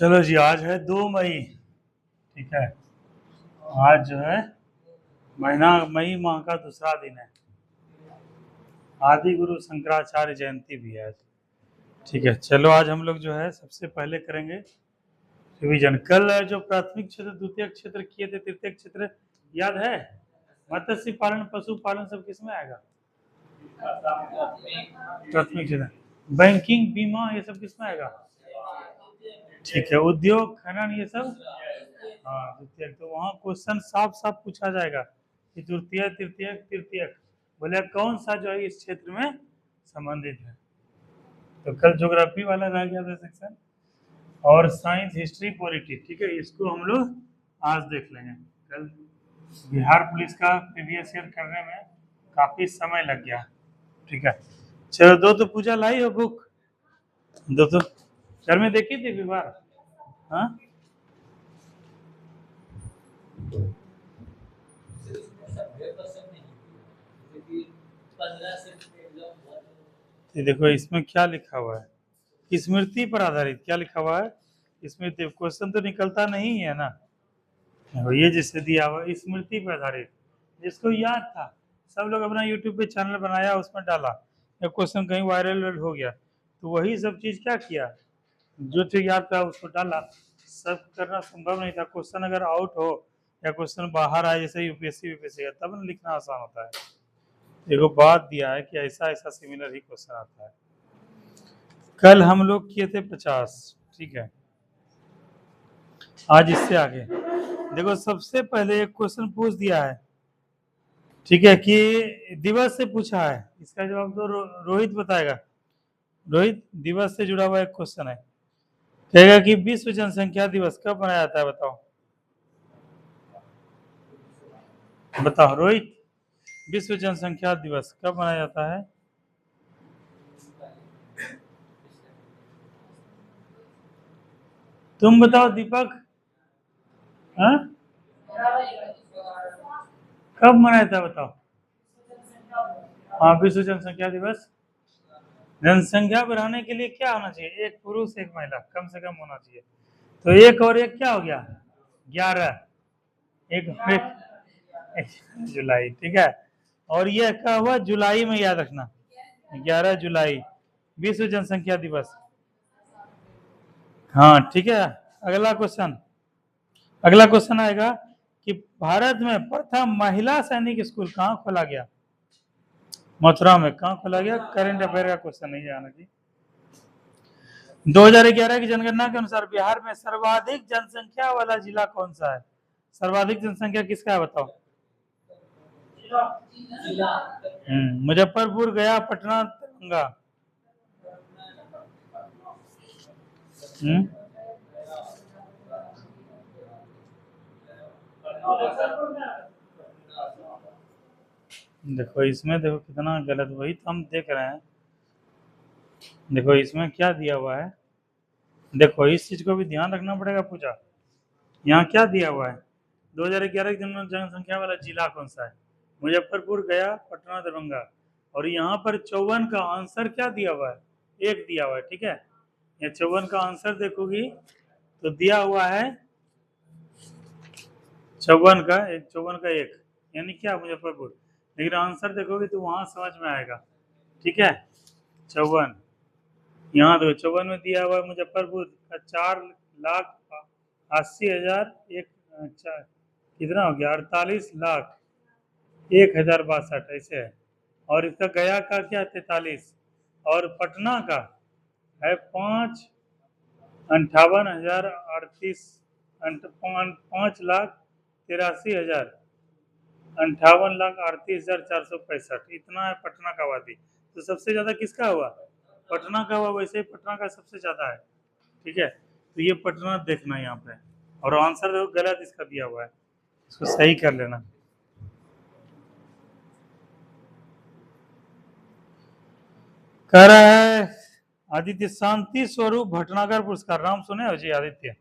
चलो जी, आज है 2 मई। ठीक है। आज जो है महीना मई माह का दूसरा दिन है। आदि गुरु शंकराचार्य जयंती भी है आज। ठीक है, चलो आज हम लोग जो है सबसे पहले करेंगे रिवीजन। कल जो प्राथमिक क्षेत्र द्वितीय क्षेत्र किए थे, तृतीय क्षेत्र याद है? मत्स्य पालन पशुपालन सब किसमें आएगा? प्राथमिक क्षेत्र। बैंकिंग बीमा ये सब किसमें आएगा? ठीक है। उद्योग खनन ये सब हाँ द्वितीय। तो वहाँ क्वेश्चन साफ साफ पूछा जाएगा कि तृतीय तृतीय तृतीय बोले कौन सा जो है इस क्षेत्र में संबंधित है। तो कल ज्योग्राफी वाला रह गया था सेक्शन, और साइंस हिस्ट्री पॉलिटी। ठीक है, इसको हम लोग आज देख लेंगे। कल बिहार पुलिस का प्रीवियस ईयर करने में काफी समय लग गया। ठीक है, चलो दो तो पूजा लाई हो बुक, दो तो घर में देखी थी बार। हाँ ये देखो इसमें क्या लिखा हुआ है, स्मृति पर आधारित। क्या लिखा हुआ है? स्मृति। क्वेश्चन तो निकलता नहीं है ना, ये जिससे दिया हुआ स्मृति पर आधारित, जिसको याद था सब लोग अपना यूट्यूब पे चैनल बनाया, उसमें डाला, या क्वेश्चन कहीं वायरल हो गया तो वही सब चीज क्या किया, जो चीज याद था उसको डाला। सब करना संभव नहीं था। क्वेश्चन अगर आउट हो या क्वेश्चन बाहर आए, जैसे यूपीएससी यूपीएससी का, तब न लिखना आसान होता है। देखो बात दिया है कि ऐसा ऐसा सिमिलर ही क्वेश्चन आता है। कल हम लोग किए थे 50। ठीक है, आज इससे आगे देखो सबसे पहले एक क्वेश्चन पूछ दिया है। ठीक है, कि दिवस से पूछा है, इसका जवाब तो रोहित बताएगा। रोहित, दिवस से जुड़ा हुआ एक क्वेश्चन है। कहेगा कि विश्व जनसंख्या दिवस कब मनाया जाता है, बताओ बताओ रोहित, विश्व जनसंख्या दिवस कब मनाया जाता है? तुम बताओ दीपक। हाँ, कब मनाया था बताओ? हाँ, विश्व जनसंख्या दिवस। जनसंख्या बढ़ाने के लिए क्या होना चाहिए? एक पुरुष एक महिला कम से कम होना चाहिए। तो एक और एक क्या हो गया? 11। एक, जुलाई। ठीक है, और ये क्या हुआ जुलाई में, याद रखना 11 जुलाई विश्व जनसंख्या दिवस। हाँ ठीक है। अगला क्वेश्चन, अगला क्वेश्चन आएगा कि भारत में प्रथम महिला सैनिक स्कूल कहाँ खोला गया? मथुरा में। कहाँ खोला गया? करंट अफेयर का क्वेश्चन नहीं आना चाहिए। 2011 की जनगणना के अनुसार बिहार में सर्वाधिक जनसंख्या वाला जिला कौन सा है? सर्वाधिक जनसंख्या किसका है बताओ? मुजफ्फरपुर, गया, पटना, दरभंगा। देखो इसमें देखो कितना गलत, वही तो हम देख रहे हैं। देखो इसमें क्या दिया हुआ है, देखो इस चीज को भी ध्यान रखना पड़ेगा। पूछा यहाँ क्या दिया हुआ है, 2011 की जनसंख्या वाला जिला कौन सा है? मुजफ्फरपुर, गया, पटना, दरभंगा। और यहाँ पर 54 का आंसर क्या दिया हुआ है? एक दिया हुआ है। ठीक है, ये 54 का आंसर देखोगी तो दिया हुआ है 54 का एक, 54 का एक, यानी क्या मुजफ्फरपुर। लेकिन आंसर देखोगे तो वहां समझ में आएगा। ठीक है, 54 यहाँ देखो 54 में दिया हुआ है मुजफ्फरपुर का 4,80,000 एक, अच्छा कितना हो गया, 48,01,062 ऐसे है। और इसका गया का क्या 43, और पटना का है 5,58,038, 5,83,000, 58,38,465, इतना है पटना का आबादी। तो सबसे ज्यादा किसका हुआ? पटना का हुआ। वैसे ही पटना का सबसे ज्यादा है। ठीक है, तो ये पटना देखना यहाँ पे, और आंसर देखो गलत इसका दिया हुआ है, इसको सही कर लेना। कह रहा है आदित्य, शांति स्वरूप भटनागर पुरस्कार नाम सुने हो जी आदित्य?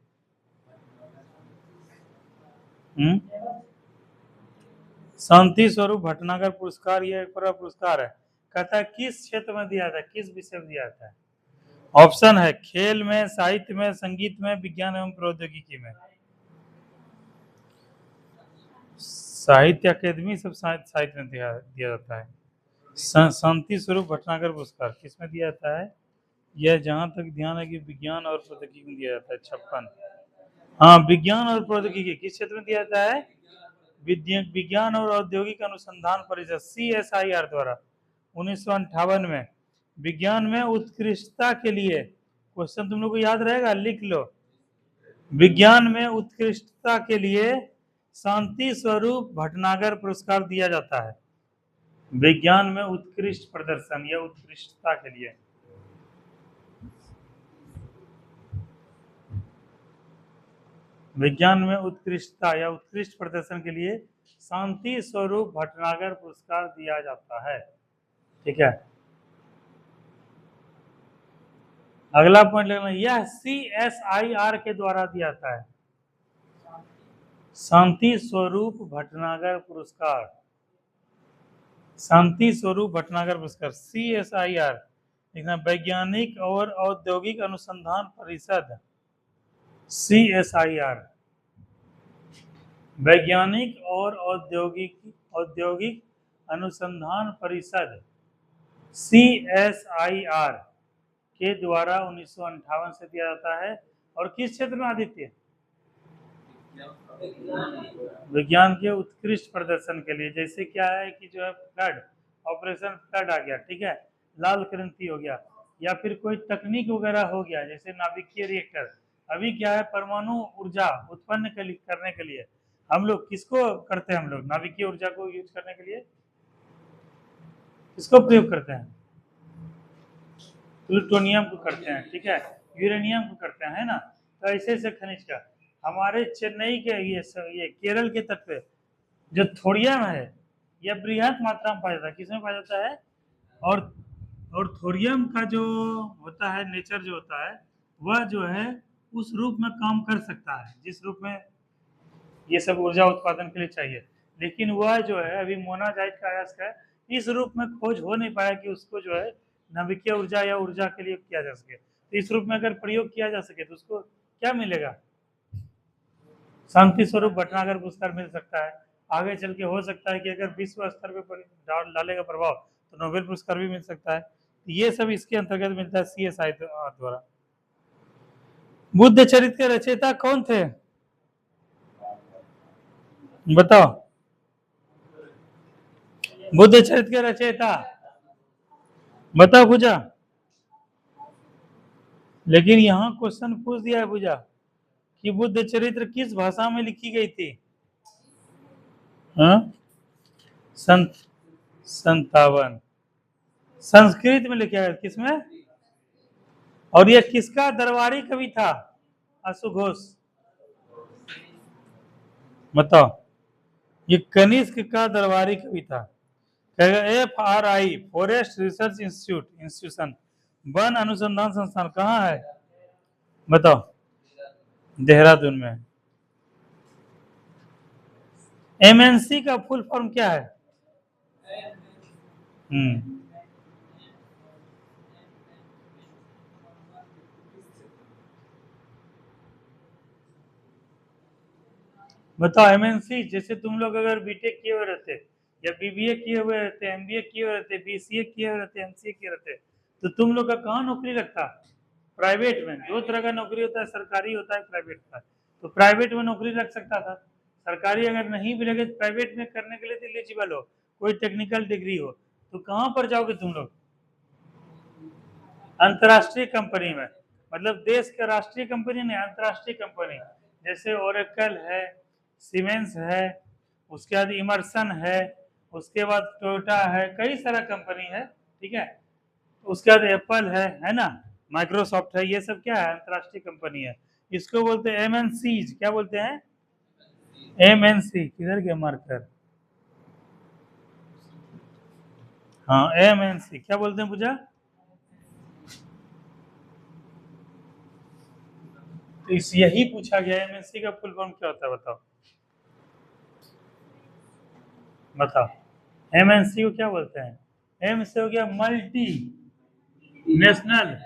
शांति स्वरूप भटनागर पुरस्कार ये एक बड़ा पुरस्कार है। कहता है किस क्षेत्र में दिया था, किस विषय में दिया था? ऑप्शन है खेल में, साहित्य में, संगीत में, विज्ञान एवं प्रौद्योगिकी में। साहित्य अकेदमी सब साहित्य में दिया जाता है। शांति स्वरूप भटनागर पुरस्कार किसमें दिया जाता है? यह जहां तक ध्यान है कि विज्ञान और प्रौद्योगिकी में दिया जाता है। 56। हाँ, विज्ञान और प्रौद्योगिकी किस क्षेत्र में दिया जाता है? विज्ञान और औद्योगिक अनुसंधान परिषद CSIR द्वारा 1958 में विज्ञान में उत्कृष्टता के लिए, क्वेश्चन तुम लोग को याद रहेगा, लिख लो। विज्ञान में उत्कृष्टता के लिए शांति स्वरूप भटनागर पुरस्कार दिया जाता है। विज्ञान में उत्कृष्ट प्रदर्शन या उत्कृष्टता के लिए। विज्ञान में उत्कृष्टता या उत्कृष्ट प्रदर्शन के लिए शांति स्वरूप भटनागर पुरस्कार दिया जाता है। ठीक है, अगला पॉइंट लेना, यह CSIR के द्वारा दिया जाता है। शांति स्वरूप भटनागर पुरस्कार, शांति स्वरूप भटनागर पुरस्कार CSIR लिखना, वैज्ञानिक और औद्योगिक अनुसंधान परिषद CSIR, वैज्ञानिक और औद्योगिक अनुसंधान परिषद CSIR के द्वारा 1958 से दिया जाता है। और किस क्षेत्र में आदित्य? विज्ञान के उत्कृष्ट प्रदर्शन के लिए। जैसे क्या है कि जो है फ्लड, ऑपरेशन फ्लड आ गया, ठीक है, लाल क्रांति हो गया, या फिर कोई तकनीक वगैरह हो गया, जैसे नाभिकीय रिएक्टर। अभी क्या है, परमाणु ऊर्जा उत्पन्न करने के लिए हम लोग किसको करते हैं? हम लोग नाभिकीय ऊर्जा को यूज करने के लिए किसको प्रयोग करते हैं? प्लूटोनियम को करते हैं, ठीक है, यूरेनियम को करते हैं, है ना। तो ऐसे ऐसे खनिज का हमारे चेन्नई के ये केरल के तट पे जो थोरियम है, यह बृहद मात्रा में पाया जाता है। किसमें पाया जाता है? और थोरियम का जो होता है नेचर जो होता है, वह जो है उस रूप में काम कर सकता है जिस रूप में ये सब ऊर्जा उत्पादन के लिए चाहिए। लेकिन वह जो है अभी मोनाजाइट का अयस्क है, इस रूप में खोज हो नहीं पाया कि उसको जो है नाभिकीय ऊर्जा या ऊर्जा के लिए किया जा सके। तो इस रूप में अगर प्रयोग किया जा सके तो उसको क्या मिलेगा? शांति स्वरूप भटनागर पुरस्कार मिल सकता है। आगे चल के हो सकता है कि अगर विश्व स्तर पर डालेगा प्रभाव तो नोबेल पुरस्कार भी मिल सकता है। ये सब इसके अंतर्गत मिलता है CSI द्वारा। बुद्ध चरित्र के रचयिता कौन थे? बताओ, बुद्ध चरित्र के रचयिता बताओ पूजा। लेकिन यहाँ क्वेश्चन पूछ दिया है पूजा कि बुद्ध चरित्र किस भाषा में लिखी गई थी? हाँ, 57 संस्कृत में लिखा गया। किसमें? और यह किसका दरबारी कवि था? अशुघोष। बताओ, ये कनिष्क का दरबारी कवि था। FRI forest research institution, one अनुसंधान संस्थान कहाँ है? बताओ, देहरादून में। MNC का फुल फॉर्म क्या है? बताओ, MNC जैसे तुम लोग अगर बीटेक किए हुए रहते या BBA किए हुए रहते, MBA किए हुए रहते, BCA किए हुए रहते, MCA किए रहते, तो तुम लोग का कहाँ नौकरी लगता? प्राइवेट में। दो तरह का नौकरी होता है, सरकारी होता है, प्राइवेट का। तो प्राइवेट में नौकरी लग सकता था। सरकारी अगर नहीं भी लगे, प्राइवेट में करने के लिए तो एलिजिबल हो, कोई टेक्निकल डिग्री हो, तो कहाँ पर जाओगे तुम लोग? अंतर्राष्ट्रीय कंपनी में। मतलब देश का राष्ट्रीय कंपनी नहीं, अंतर्राष्ट्रीय कंपनी, जैसे ओरेकल है, सीमेंस है, उसके बाद इमर्सन है, उसके बाद टोयोटा है, कई सारा कंपनी है, ठीक है। उसके बाद एप्पल है ना, माइक्रोसॉफ्ट है, ये सब क्या है? अंतर्राष्ट्रीय कंपनी है। इसको बोलते हैं MNCs। क्या बोलते हैं? MNC। किधर गया मार्कर? हाँ, MNC क्या बोलते हैं पूजा? तो इस यही पूछा गया MNC का फुल फॉर्म क्या होता है? बताओ बताओ, MNC को क्या बोलते हैं? M से हो गया मल्टी नेशनल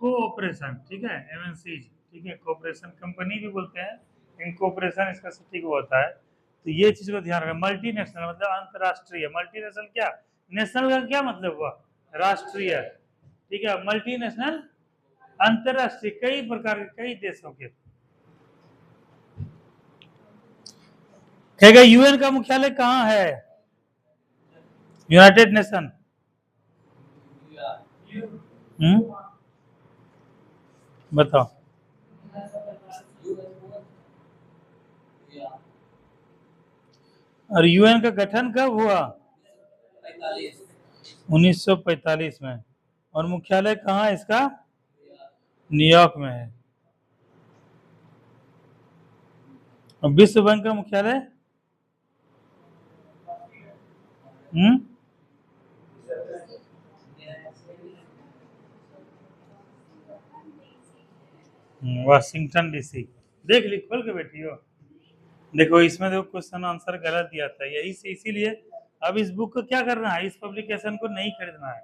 कोऑपरेशन, ठीक है, एमएनसी, ठीक है, कोऑपरेशन कंपनी भी बोलते हैं, इन कोऑपरेशन इसका सटीक वो होता है। तो ये चीज को ध्यान रखें। मल्टीनेशनल मतलब अंतरराष्ट्रीय, मल्टीनेशनल क्या, नेशनल का क्या मतलब हुआ, राष्ट्रीय, ठीक है, मल्टीनेशनल अंतरराष्ट्रीय, कई प्रकार के कई देशों के। कहेगा यूएन का मुख्यालय कहाँ है, यूनाइटेड नेशन। बताओ। और यूएन का गठन कब हुआ, 1945 में। और मुख्यालय कहाँ है इसका, न्यूयॉर्क में है। और विश्व बैंक का मुख्यालय वाशिंगटन डीसी। देख ली खोल के बैठी हो। देखो इसमें देखो क्वेश्चन आंसर गलत दिया था, यही से इसीलिए अब इस बुक को क्या करना है, इस पब्लिकेशन को नहीं खरीदना है,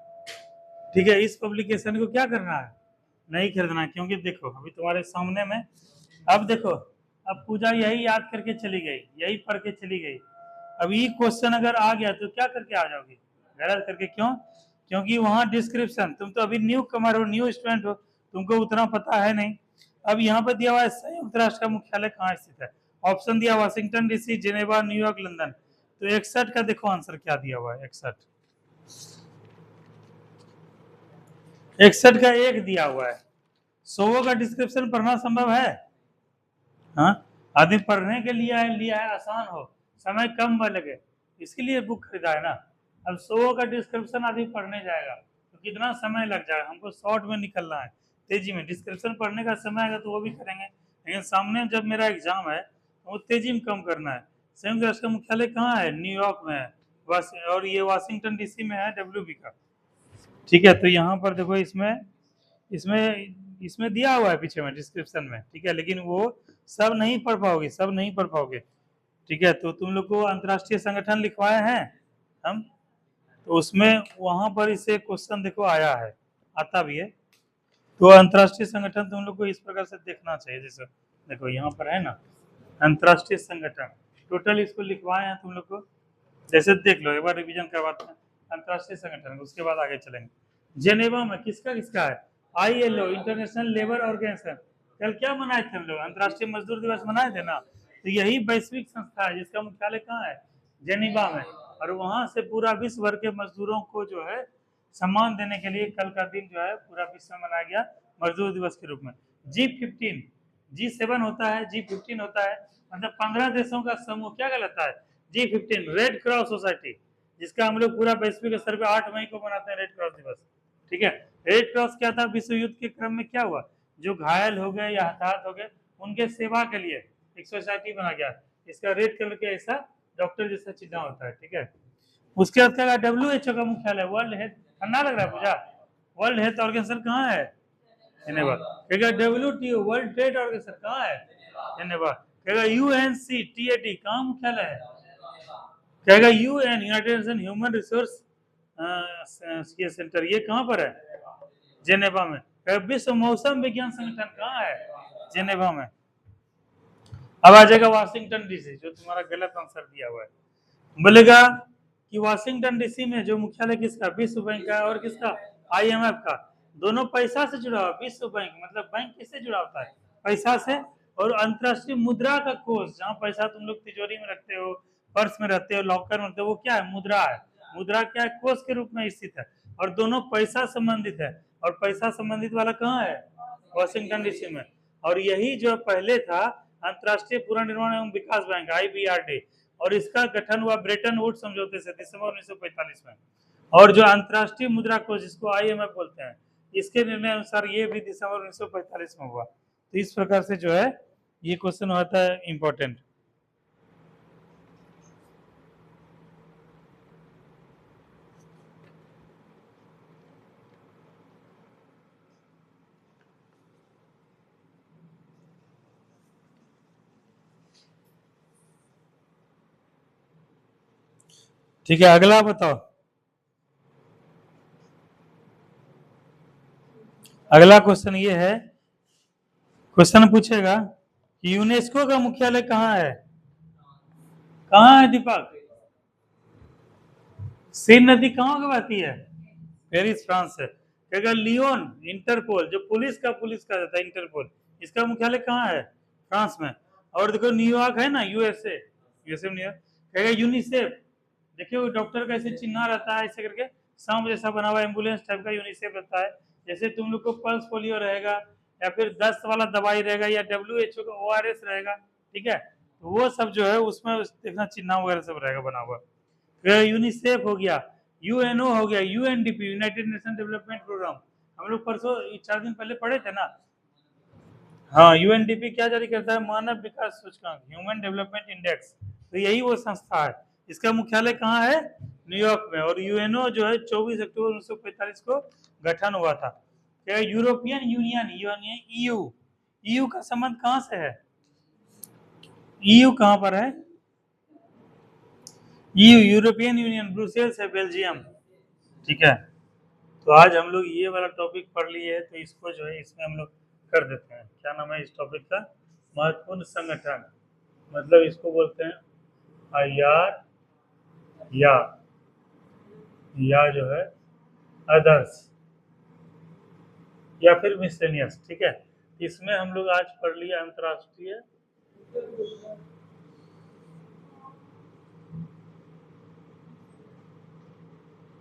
ठीक है, इस पब्लिकेशन को क्या करना है, नहीं खरीदना है। क्योंकि देखो अभी तुम्हारे सामने में, अब देखो, अब पूजा यही याद करके चली गई, यही पढ़ के चली गई। अब ये क्वेश्चन अगर आ गया तो क्या करके आ जाओगी, गलत करके। क्यों, क्योंकि वहां डिस्क्रिप्शन, तुम तो अभी न्यू कमर हो, न्यू स्टूडेंट हो, तुमको उतना पता है नहीं। अब यहाँ पर दिया हुआ है संयुक्त राष्ट्र का मुख्यालय कहाँ स्थित है, ऑप्शन दिया Washington DC, Geneva, New York, London. तो 61 का देखो आंसर क्या दिया हुआ है, 61 का एक दिया हुआ है। 100 का डिस्क्रिप्शन पढ़ना संभव है, हाँ, आदमी पढ़ने के लिए लिया है आसान हो, समय कम लगे, इसके लिए बुक खरीदा है ना। अब 100 का डिस्क्रिप्शन आदमी पढ़ने जाएगा तो कितना समय लग जाएगा, हमको शॉर्ट में निकलना है, तेजी में। डिस्क्रिप्शन पढ़ने का समय आएगा तो वो भी करेंगे, लेकिन सामने जब मेरा एग्जाम है तो वो तेजी में कम करना है। संयुक्त राष्ट्र का मुख्यालय कहाँ है, न्यूयॉर्क में है, और ये वाशिंगटन डीसी में है, WB का, ठीक है। तो यहाँ पर देखो इसमें इसमें इसमें दिया हुआ है पीछे में डिस्क्रिप्शन में, ठीक है, लेकिन वो सब नहीं पढ़ पाओगे, सब नहीं पढ़ पाओगे, ठीक है। तो तुम लोग को अंतर्राष्ट्रीय संगठन लिखवाए हैं हम, तो उसमें वहां पर इसे क्वेश्चन देखो आया है, आता भी है। तो अंतर्राष्ट्रीय संगठन तुम लोग को इस प्रकार से देखना चाहिए, जैसे देखो यहाँ पर है ना अंतर्राष्ट्रीय संगठन, टोटल इसको लिखवाए हैं तुम लोग को, जैसे देख लो एक बार रिवीजन करवाते हैं अंतर्राष्ट्रीय संगठन, उसके बाद आगे चलेंगे। जेनेवा में किसका किसका है, ILO, इंटरनेशनल लेबर ऑर्गेनाइजेशन। कल क्या मनाए थे हम लोग, अंतर्राष्ट्रीय मजदूर दिवस मनाए थे ना। तो यही वैश्विक संस्था है जिसका मुख्यालय कहाँ है, जेनेवा में। और वहां से पूरा विश्व भर के मजदूरों को जो है सम्मान देने के लिए कल का दिन जो है पूरा विश्व में मनाया गया मजदूर दिवस के रूप में। G15, G7 होता है, G15 होता है, मतलब 15 देशों का समूह, क्या कहलाता है, G15, रेड क्रॉस सोसाइटी, जिसका हम लोग पूरा वैश्विक स्तर पे 8 मई को मनाते हैं रेड क्रॉस दिवस, ठीक है। रेड क्रॉस क्या था, विश्व युद्ध के क्रम में क्या हुआ, जो घायल हो गए या हताहत हो गए उनके सेवा के लिए एक सोसाइटी बना गया, इसका रेड कलर के ऐसा डॉक्टर जैसा चिन्ह होता है, ठीक है। उसके बाद क्या, WHO का मुख्यालय, वर्ल्ड हेल्थ, ठंडा लग रहा है पूजा, वर्ल्ड हेल्थ ऑर्गेनाइजेशन कहाँ है, धन्यवाद। कहेगा WTO, वर्ल्ड ट्रेड ऑर्गेनाइजेशन कहाँ है, धन्यवाद। कहेगा UNCTAD कहाँ मुख्यालय है, कहेगा UN, United nation human resource ये सेंटर, ये कहाँ पर है, जेनेवा में। विश्व मौसम विज्ञान संगठन कहाँ है, जेनेवा में। अब आ जाएगा वाशिंगटन डीसी, जो तुम्हारा गलत आंसर दिया हुआ है। बोलेगा कि वाशिंगटन डीसी में जो मुख्यालय किसका, विश्व बैंक का और किसका, IMF का, दोनों पैसा से जुड़ा हुआ। विश्व बैंक मतलब बैंक किससे जुड़ा होता है, पैसा से। और अंतरराष्ट्रीय मुद्रा का कोष, जहाँ पैसा तुम लोग तिजोरी में रखते हो, पर्स में रखते हो, लॉकर में रखते हो, वो क्या है, मुद्रा है। मुद्रा क्या है, कोष के रूप में स्थित है, और दोनों पैसा संबंधित है। और पैसा संबंधित वाला कहाँ है, वाशिंगटन डीसी में। और यही जो पहले था अंतरराष्ट्रीय पुनर्निर्माण एवं विकास बैंक, IBRD, और इसका गठन हुआ ब्रेटन वुड समझौते से दिसंबर 1945 में। और जो अंतरराष्ट्रीय मुद्रा कोष, जिसको IMF बोलते हैं, इसके निर्णय अनुसार ये भी दिसंबर 1945 में हुआ। तो इस प्रकार से जो है ये क्वेश्चन होता है इंपॉर्टेंट। ठीक है, अगला बताओ। अगला क्वेश्चन ये है, क्वेश्चन पूछेगा कि यूनेस्को का मुख्यालय कहाँ है? कहाँ है दीपक? सीन नदी कहाँ बहती है? पेरिस फ्रांस है। कहेगा लियोन, इंटरपोल, जो पुलिस का रहता है इंटरपोल, इसका मुख्यालय कहाँ है? फ्रांस में। और देखो न्यूयॉर्क है ना, यूएसए, यूएसए न्यूयॉर्क। कहेगा यूनिसेफ, देखिए वो डॉक्टर का ऐसे चिन्ह रहता है ऐसे करके, सांप जैसा बना हुआ एम्बुलेंस टाइप का यूनिसेफ रहता है। जैसे तुम लोग को पल्स पोलियो रहेगा, या फिर दस्त वाला दवाई रहेगा, या WHO का ORS रहेगा, ठीक है, तो वो सब जो है उसमें देखना चिन्ह वगैरह सब रहेगा बना हुआ। यूनिसेफ हो गया, UNO हो गया, UNDP, United Nation Development Programme, हम लोग परसों 4 दिन पहले पढ़े थे ना। हाँ, UNDP क्या जारी करता है? मानव विकास सूचकांक, ह्यूमन डेवलपमेंट इंडेक्स, तो यही वो संस्था है। इसका मुख्यालय कहाँ है? न्यूयॉर्क में। और UNO जो है 24 अक्टूबर 1945 को गठन हुआ था। क्या यूरोपियन यूनियन, EU का संबंध कहाँ से है? EU कहाँ पर है? EU यूरोपियन यूनियन ब्रुसेल्स है, बेल्जियम, ठीक है। तो आज हम लोग ये वाला टॉपिक पढ़ लिए है, तो इसको जो है इसमें हम लोग कर देते हैं। क्या नाम है इस टॉपिक का? महत्वपूर्ण संगठन, मतलब इसको बोलते हैं IR, या जो है अदर्स, या फिर मिसलेनियस, ठीक है। इसमें हम लोग आज पढ़ लिया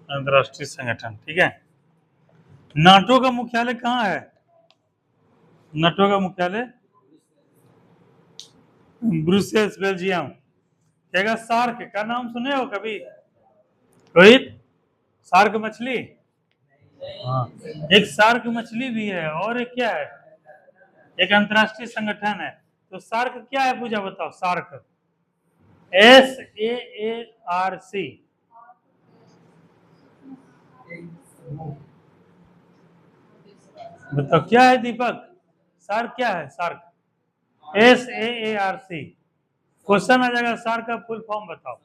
अंतरराष्ट्रीय संगठन, ठीक है। नाटो का मुख्यालय कहाँ है? नाटो का मुख्यालय ब्रुसेल्स, बेल्जियम। कहेगा सार्क का नाम सुने हो कभी रोहित? सार्क मछली, हाँ, एक सार्क मछली भी है, और एक क्या है? एक अंतरराष्ट्रीय संगठन है। तो सार्क क्या है पूजा, बताओ? सार्क, SAARC, बताओ क्या है दीपक? सार्क क्या है? SAARC, SAARC। क्वेश्चन आ जाएगा सार्क का फुल फॉर्म बताओ,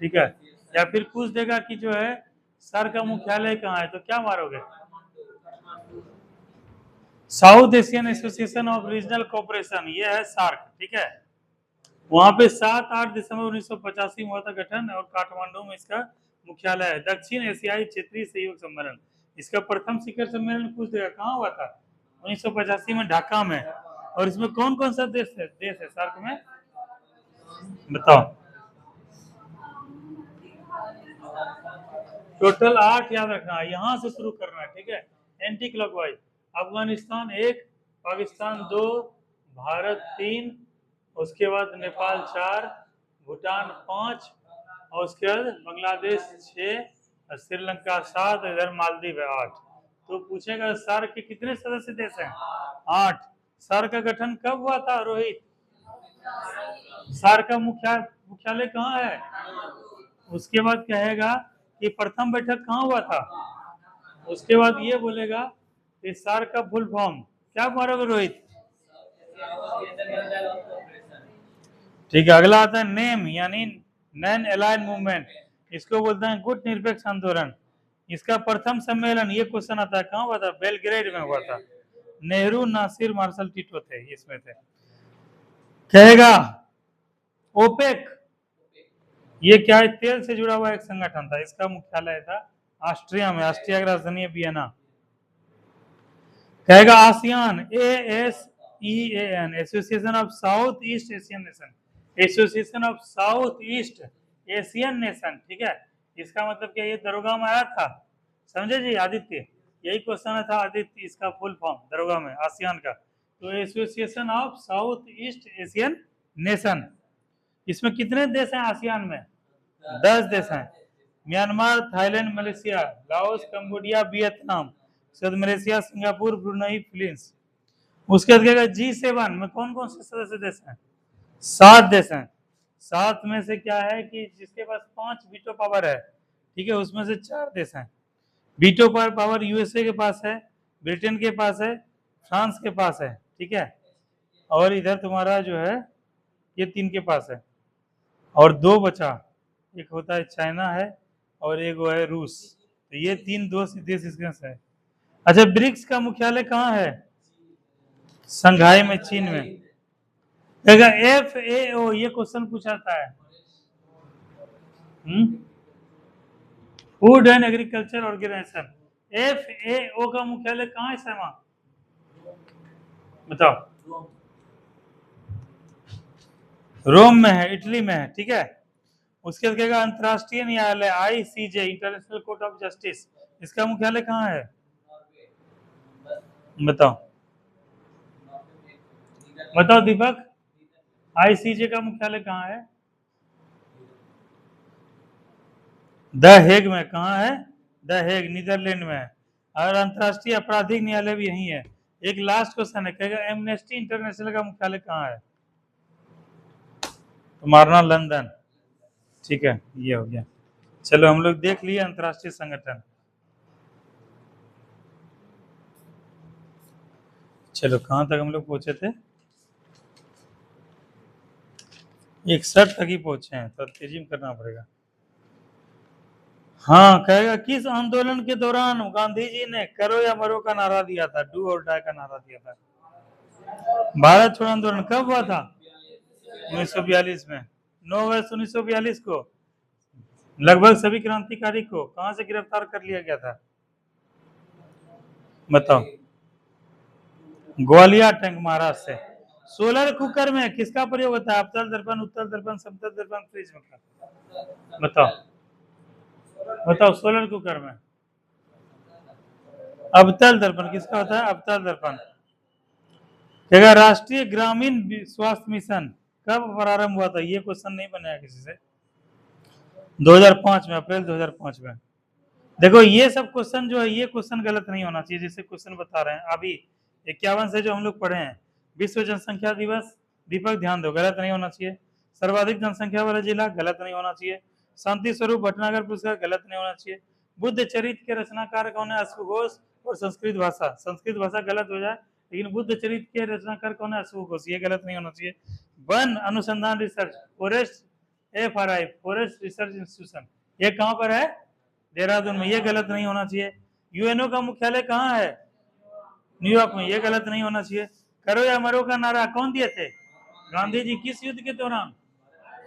ठीक है। या फिर पूछ देगा कि जो है सार्क का मुख्यालय कहाँ है, तो क्या मारोगे? South Asian association of regional cooperation, ये है सार्क, ठीक है। वहां पे 7-8 दिसंबर 1985 में हुआ था गठन, और काठमांडू में इसका मुख्यालय है। दक्षिण एशियाई क्षेत्रीय सहयोग सम्मेलन, इसका प्रथम शिखर सम्मेलन पूछ देगा कहाँ हुआ था? 1985 में ढाका में। और इसमें कौन कौन सा देश है सार्क में, बताओ? टोटल 8 याद रखना है, यहाँ से शुरू करना है, ठीक है, एंटी क्लॉकवाइज। अफगानिस्तान 1, पाकिस्तान 2, भारत 3, उसके बाद नेपाल 4, भूटान 5, और उसके बाद बांग्लादेश 6, और श्रीलंका 7, इधर मालदीव है 8। तो पूछेगा सार्क के कितने सदस्य देश हैं? 8। सार्क का गठन कब हुआ था रोहित? सार्क का मुख्यालय कहाँ है? उसके बाद कहेगा कि प्रथम बैठक कहाँ हुआ था? उसके बाद ये बोलेगा कि सार्क का फुल फॉर्म क्या मारोगे रोहित? ठीक है। अगला आता है नेम, यानी नॉन अलाइड मूवमेंट, इसको बोलते हैं गुट निरपेक्ष आंदोलन। इसका प्रथम सम्मेलन, ये क्वेश्चन आता है, कहाँ हुआ था? बेलग्रेड में हुआ था। नेहरू, नासिर, मार्शल टिटो थे इसमें थे। कहेगा ओपेक, ये क्या है? तेल से जुड़ा हुआ एक संगठन था, इसका मुख्यालय था ऑस्ट्रिया में, ऑस्ट्रिया की राजधानी है वियना। कहेगा ASEAN, ASEAN, association of south east Asian nation, association of south east Asian nation, ठीक है। इसका मतलब क्या? ये दरोगा में आया था, समझे जी आदित्य? यही क्वेश्चन था आदित्य, इसका फुल फॉर्म दरोगा में आसियान का। तो association of south east Asian nation, इसमें कितने देश हैं आसियान में? 10 देश हैं। Myanmar, Thailand, Malaysia, Laos, Cambodia, Vietnam, Malaysia, Singapore, Brunei, Philippines. उसके बाद G7 में कौन कौन से सदस्य देश हैं? 7 देश हैं। 7 में से क्या है कि जिसके पास 5 वीटो पावर है, ठीक है, उसमें से 4 देश हैं। वीटो पावर USA के पास है, ब्रिटेन के पास है, फ्रांस के पास है, ठीक है, और इधर तुम्हारा जो है ये 3 के पास है, और 2 बचा, एक होता है चाइना है, और एक वो है रूस। तो ये 3 देश इसके है। अच्छा, ब्रिक्स का मुख्यालय कहाँ है? संघाई में, चीन में। देखा, FAO ये क्वेश्चन पूछा था है। Food and Agriculture Organisation, FAO का मुख्यालय कहाँ है सैमा? बताओ। रोम में है, इटली में है, ठीक है। उसके बाद कहेगा अंतरराष्ट्रीय न्यायालय ICJ, international court of justice, इसका मुख्यालय कहाँ है? बताओ बताओ दीपक, ICJ का मुख्यालय कहाँ है? द हेग में। कहाँ है? द हेग, नीदरलैंड में है। और अंतरराष्ट्रीय आपराधिक न्यायालय भी यही है। एक लास्ट क्वेश्चन है, कहेगा एमनेस्टी इंटरनेशनल का मुख्यालय कहाँ है? तो मारना लंदन, ठीक है, ये हो गया। चलो हम लोग देख लिए अंतरराष्ट्रीय संगठन। चलो कहाँ तक हम लोग पहुंचे थे? 61 तक ही पहुंचे हैं, तो तेजी में करना पड़ेगा। हाँ, कहेगा किस आंदोलन के दौरान गांधी जी ने करो या मरो का नारा दिया था, डू और डाई का नारा दिया था? भारत छोड़ो आंदोलन कब हुआ था? 1942 में। 9 अगस्त 1942 को लगभग सभी क्रांतिकारी को कहां से गिरफ्तार कर लिया गया था? बताओ। ग्वालियर टैंक, महाराष्ट्र से। सोलर कुकर में किसका प्रयोग होता है? अवतल दर्पण, उत्तल दर्पण, समतल दर्पण, प्रिज्म का? बताओ बताओ। सोलर कुकर में अवतल दर्पण किसका होता है? अवतल दर्पण। कहेगा राष्ट्रीय ग्रामीण स्वास्थ्य मिशन कब प्रारंभ हुआ था? ये क्वेश्चन नहीं बनाया किसी से। 2005 में, अप्रैल 2005 में। देखो ये सब क्वेश्चन जो है, ये क्वेश्चन गलत नहीं होना चाहिए। जैसे क्वेश्चन बता रहे हैं अभी 51 से जो हम लोग पढ़े हैं, विश्व जनसंख्या दिवस, दीपक ध्यान दो, गलत नहीं होना चाहिए। सर्वाधिक जनसंख्या वाला जिला, गलत नहीं होना चाहिए। शांति स्वरूप भटनागर पुरस्कार, गलत नहीं होना चाहिए। बुद्ध चरित्र के रचनाकार कौन है? अश्वघोष। और संस्कृत भाषा, संस्कृत भाषा गलत हो जाए, लेकिन बुद्ध चरित्र के रचनाकार कौन है? अश्वघोष, ये गलत नहीं होना चाहिए। वन अनुसंधान research, forest, FRI, forest research institution, ये कहाँ पर है? देहरादून में, ये गलत नहीं होना चाहिए। UNO का मुख्यालय कहाँ है? न्यूयॉर्क में, ये गलत नहीं होना चाहिए। करो या मरो का नारा कौन दिए थे? गांधी जी। किस युद्ध के दौरान?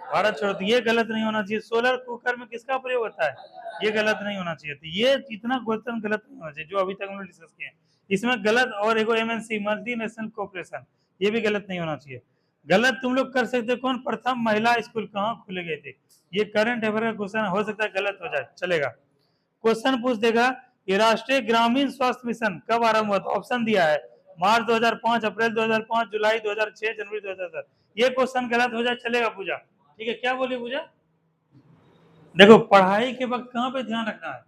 भारत छोड़ो, ये गलत नहीं होना चाहिए। सोलर कुकर में किसका प्रयोग होता है? ये गलत नहीं होना चाहिए। तो ये इतना क्वेश्चन गलत नहीं होना चाहिए जो अभी तक हम लोग डिस्कस किए। इसमें गलत, और एगो MNC, मल्टीनेशनल कोऑपरेशन, ये भी गलत नहीं होना चाहिए। गलत तुम लोग कर सकते कौन? प्रथम महिला स्कूल कहाँ खोले गए थे? ये करंट अफेयर का क्वेश्चन हो सकता है गलत हो जाए, चलेगा। क्वेश्चन पूछ देगा कि राष्ट्रीय ग्रामीण स्वास्थ्य मिशन कब आरंभ हुआ था? ऑप्शन दिया है मार्च 2005, अप्रैल 2005, जुलाई 2006, जनवरी 2010। ये क्वेश्चन गलत हो जाए, चलेगा पूजा? ठीक है, क्या बोली पूजा? देखो पढ़ाई के वक्त कहाँ पे ध्यान रखना है,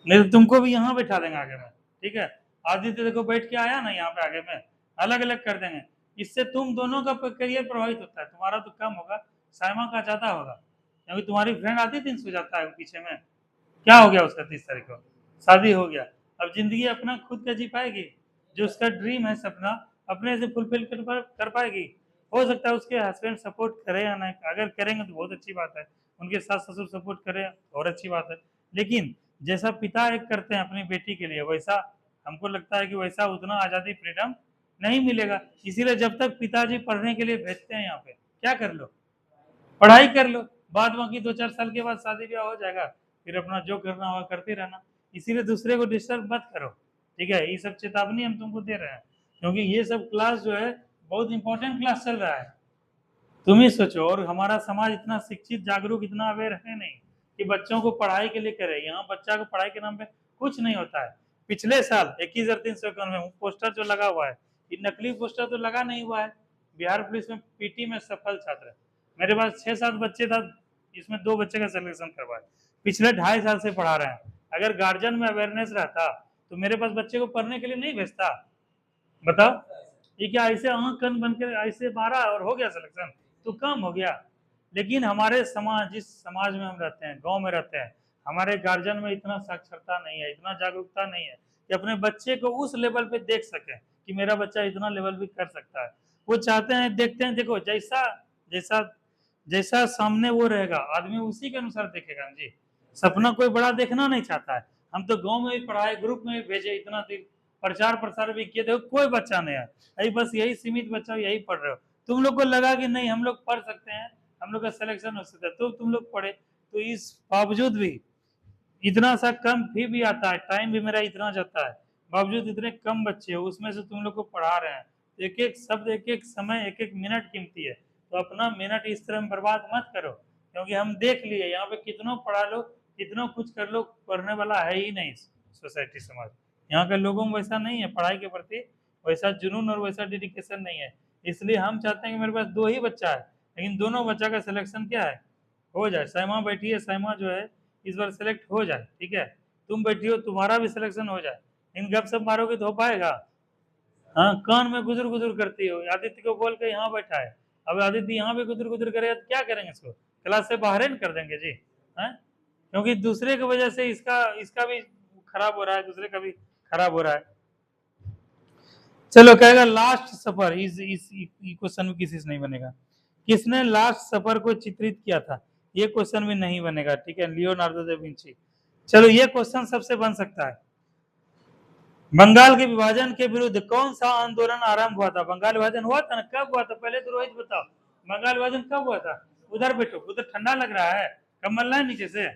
नहीं तो तुमको भी यहाँ बैठा देंगे आगे में, ठीक है। आदित्य देखो बैठ के आया ना यहाँ पे आगे में, अलग अलग कर देंगे। इससे तुम दोनों का करियर प्रभावित होता है। तुम्हारा तो कम होगा, साइमा का ज्यादा होगा, क्योंकि तुम्हारी फ्रेंड आती 3 सो जाता है पीछे में। क्या हो गया उसका? 30 तारीख को शादी हो गया। अब जिंदगी अपना खुद का जी पाएगी? जो उसका ड्रीम है, सपना, अपने से फुलफिल कर पाएगी? हो सकता है उसके हस्बैंड सपोर्ट करे या नहीं, अगर करेंगे तो बहुत अच्छी बात है, उनके सास ससुर सपोर्ट करें और अच्छी बात है। लेकिन जैसा पिता एक करते हैं अपनी बेटी के लिए, वैसा हमको लगता है कि वैसा उतना आज़ादी, फ्रीडम नहीं मिलेगा। इसीलिए जब तक पिताजी पढ़ने के लिए भेजते हैं यहाँ पे, क्या कर लो, पढ़ाई कर लो, बाद बाकी 2-4 साल के बाद शादी ब्याह हो जाएगा, फिर अपना जो करना होगा करते रहना। इसीलिए दूसरे को डिस्टर्ब मत करो, ठीक है। ये सब चेतावनी हम तुमको दे रहे हैं, क्योंकि ये सब क्लास जो है बहुत इंपॉर्टेंट क्लास चल रहा है। तुम ही सोचो, और हमारा समाज इतना शिक्षित, जागरूक, इतना अवेयर है नहीं कि बच्चों को पढ़ाई के लिए करे। यहाँ बच्चा को पढ़ाई के नाम पे कुछ नहीं होता है। पिछले साल 21,391 पोस्टर जो लगा हुआ है, ये नकली पोस्टर तो लगा नहीं हुआ है। बिहार पुलिस में PT में सफल छात्र, मेरे पास 6-7 बच्चे था, इसमें 2 बच्चे का सिलेक्शन करवाए, पिछले 2.5 साल से पढ़ा रहे हैं। अगर गार्जियन में अवेयरनेस रहता तो मेरे पास बच्चे को पढ़ने के लिए नहीं भेजता। बताओ, ये क्या ऐसे आंख कन बन के ऐसे मारा और हो गया सिलेक्शन, तो काम हो गया। लेकिन हमारे समाज, जिस समाज में हम रहते हैं, गांव में रहते हैं, हमारे गार्जियन में इतना साक्षरता नहीं है, इतना जागरूकता नहीं है कि अपने बच्चे को उस लेवल पे देख सके कि मेरा बच्चा इतना लेवल भी कर सकता है। वो चाहते हैं, देखते हैं, देखो जैसा जैसा जैसा सामने वो रहेगा, आदमी उसी के अनुसार देखेगा जी। सपना कोई बड़ा देखना नहीं चाहता है, हम तो गांव में भी पढ़ाए, ग्रुप में भी भेजे, इतना दिन प्रचार प्रसार भी किए, देखो कोई बच्चा नहीं है, अभी बस यही सीमित बच्चा यही पढ़ रहे हो। तुम लोग को लगा कि नहीं हम लोग पढ़ सकते हैं, हम लोग का सिलेक्शन हो सकता है, तो तुम लोग पढ़े, तो इस बावजूद भी इतना सा कम फी भी आता है, टाइम भी मेरा इतना जाता है, बावजूद इतने कम बच्चे हो उसमें से तुम लोग को पढ़ा रहे हैं, एक एक शब्द, एक एक समय, एक एक मिनट कीमती है, तो अपना मिनट इस तरह बर्बाद मत करो, क्योंकि हम देख लिए यहाँ पे कितना पढ़ा लो, कितना कुछ कर लो, पढ़ने वाला है ही नहीं सोसाइटी समाज। यहाँ के लोगों में वैसा नहीं है, पढ़ाई के प्रति वैसा जुनून और वैसा डेडिकेशन नहीं है, इसलिए हम चाहते हैं कि मेरे पास 2 ही बच्चा है, लेकिन दोनों बच्चा का सिलेक्शन क्या है, हो जाए। सैमा बैठी है, सैमा जो है इस बार सेलेक्ट हो जाए, ठीक है, तुम बैठी हो तुम्हारा भी सिलेक्शन हो जाए, इन गप सब मारोगे तो हो पाएगा? हाँ, कान में गुजर गुजर करती हो, आदित्य को बोल के यहाँ बैठा है, अब आदित्य यहाँ भी गुजर गुजर करेगा तो क्या करेंगे इसको, क्लास से बाहर कर देंगे जी, है, क्योंकि दूसरे की वजह से इसका इसका भी खराब हो रहा है, दूसरे का भी खराब हो रहा है। चलो कहेगा लास्ट सफर, इस क्वेश्चन में किसी से नहीं बनेगा, किसने लास्ट सफर को चित्रित किया था, ये क्वेश्चन भी नहीं बनेगा, ठीक है, लियोनार्डो दा विंची। चलो ये क्वेश्चन सबसे बन सकता है, बंगाल के विभाजन के विरुद्ध कौन सा आंदोलन आरंभ हुआ था, बंगाल विभाजन हुआ था ना, कब हुआ था, पहले तो रोहित बताओ, बंगाल विभाजन कब हुआ था? उधर बैठो, उधर ठंडा लग रहा है, कम्बल लाए नीचे से,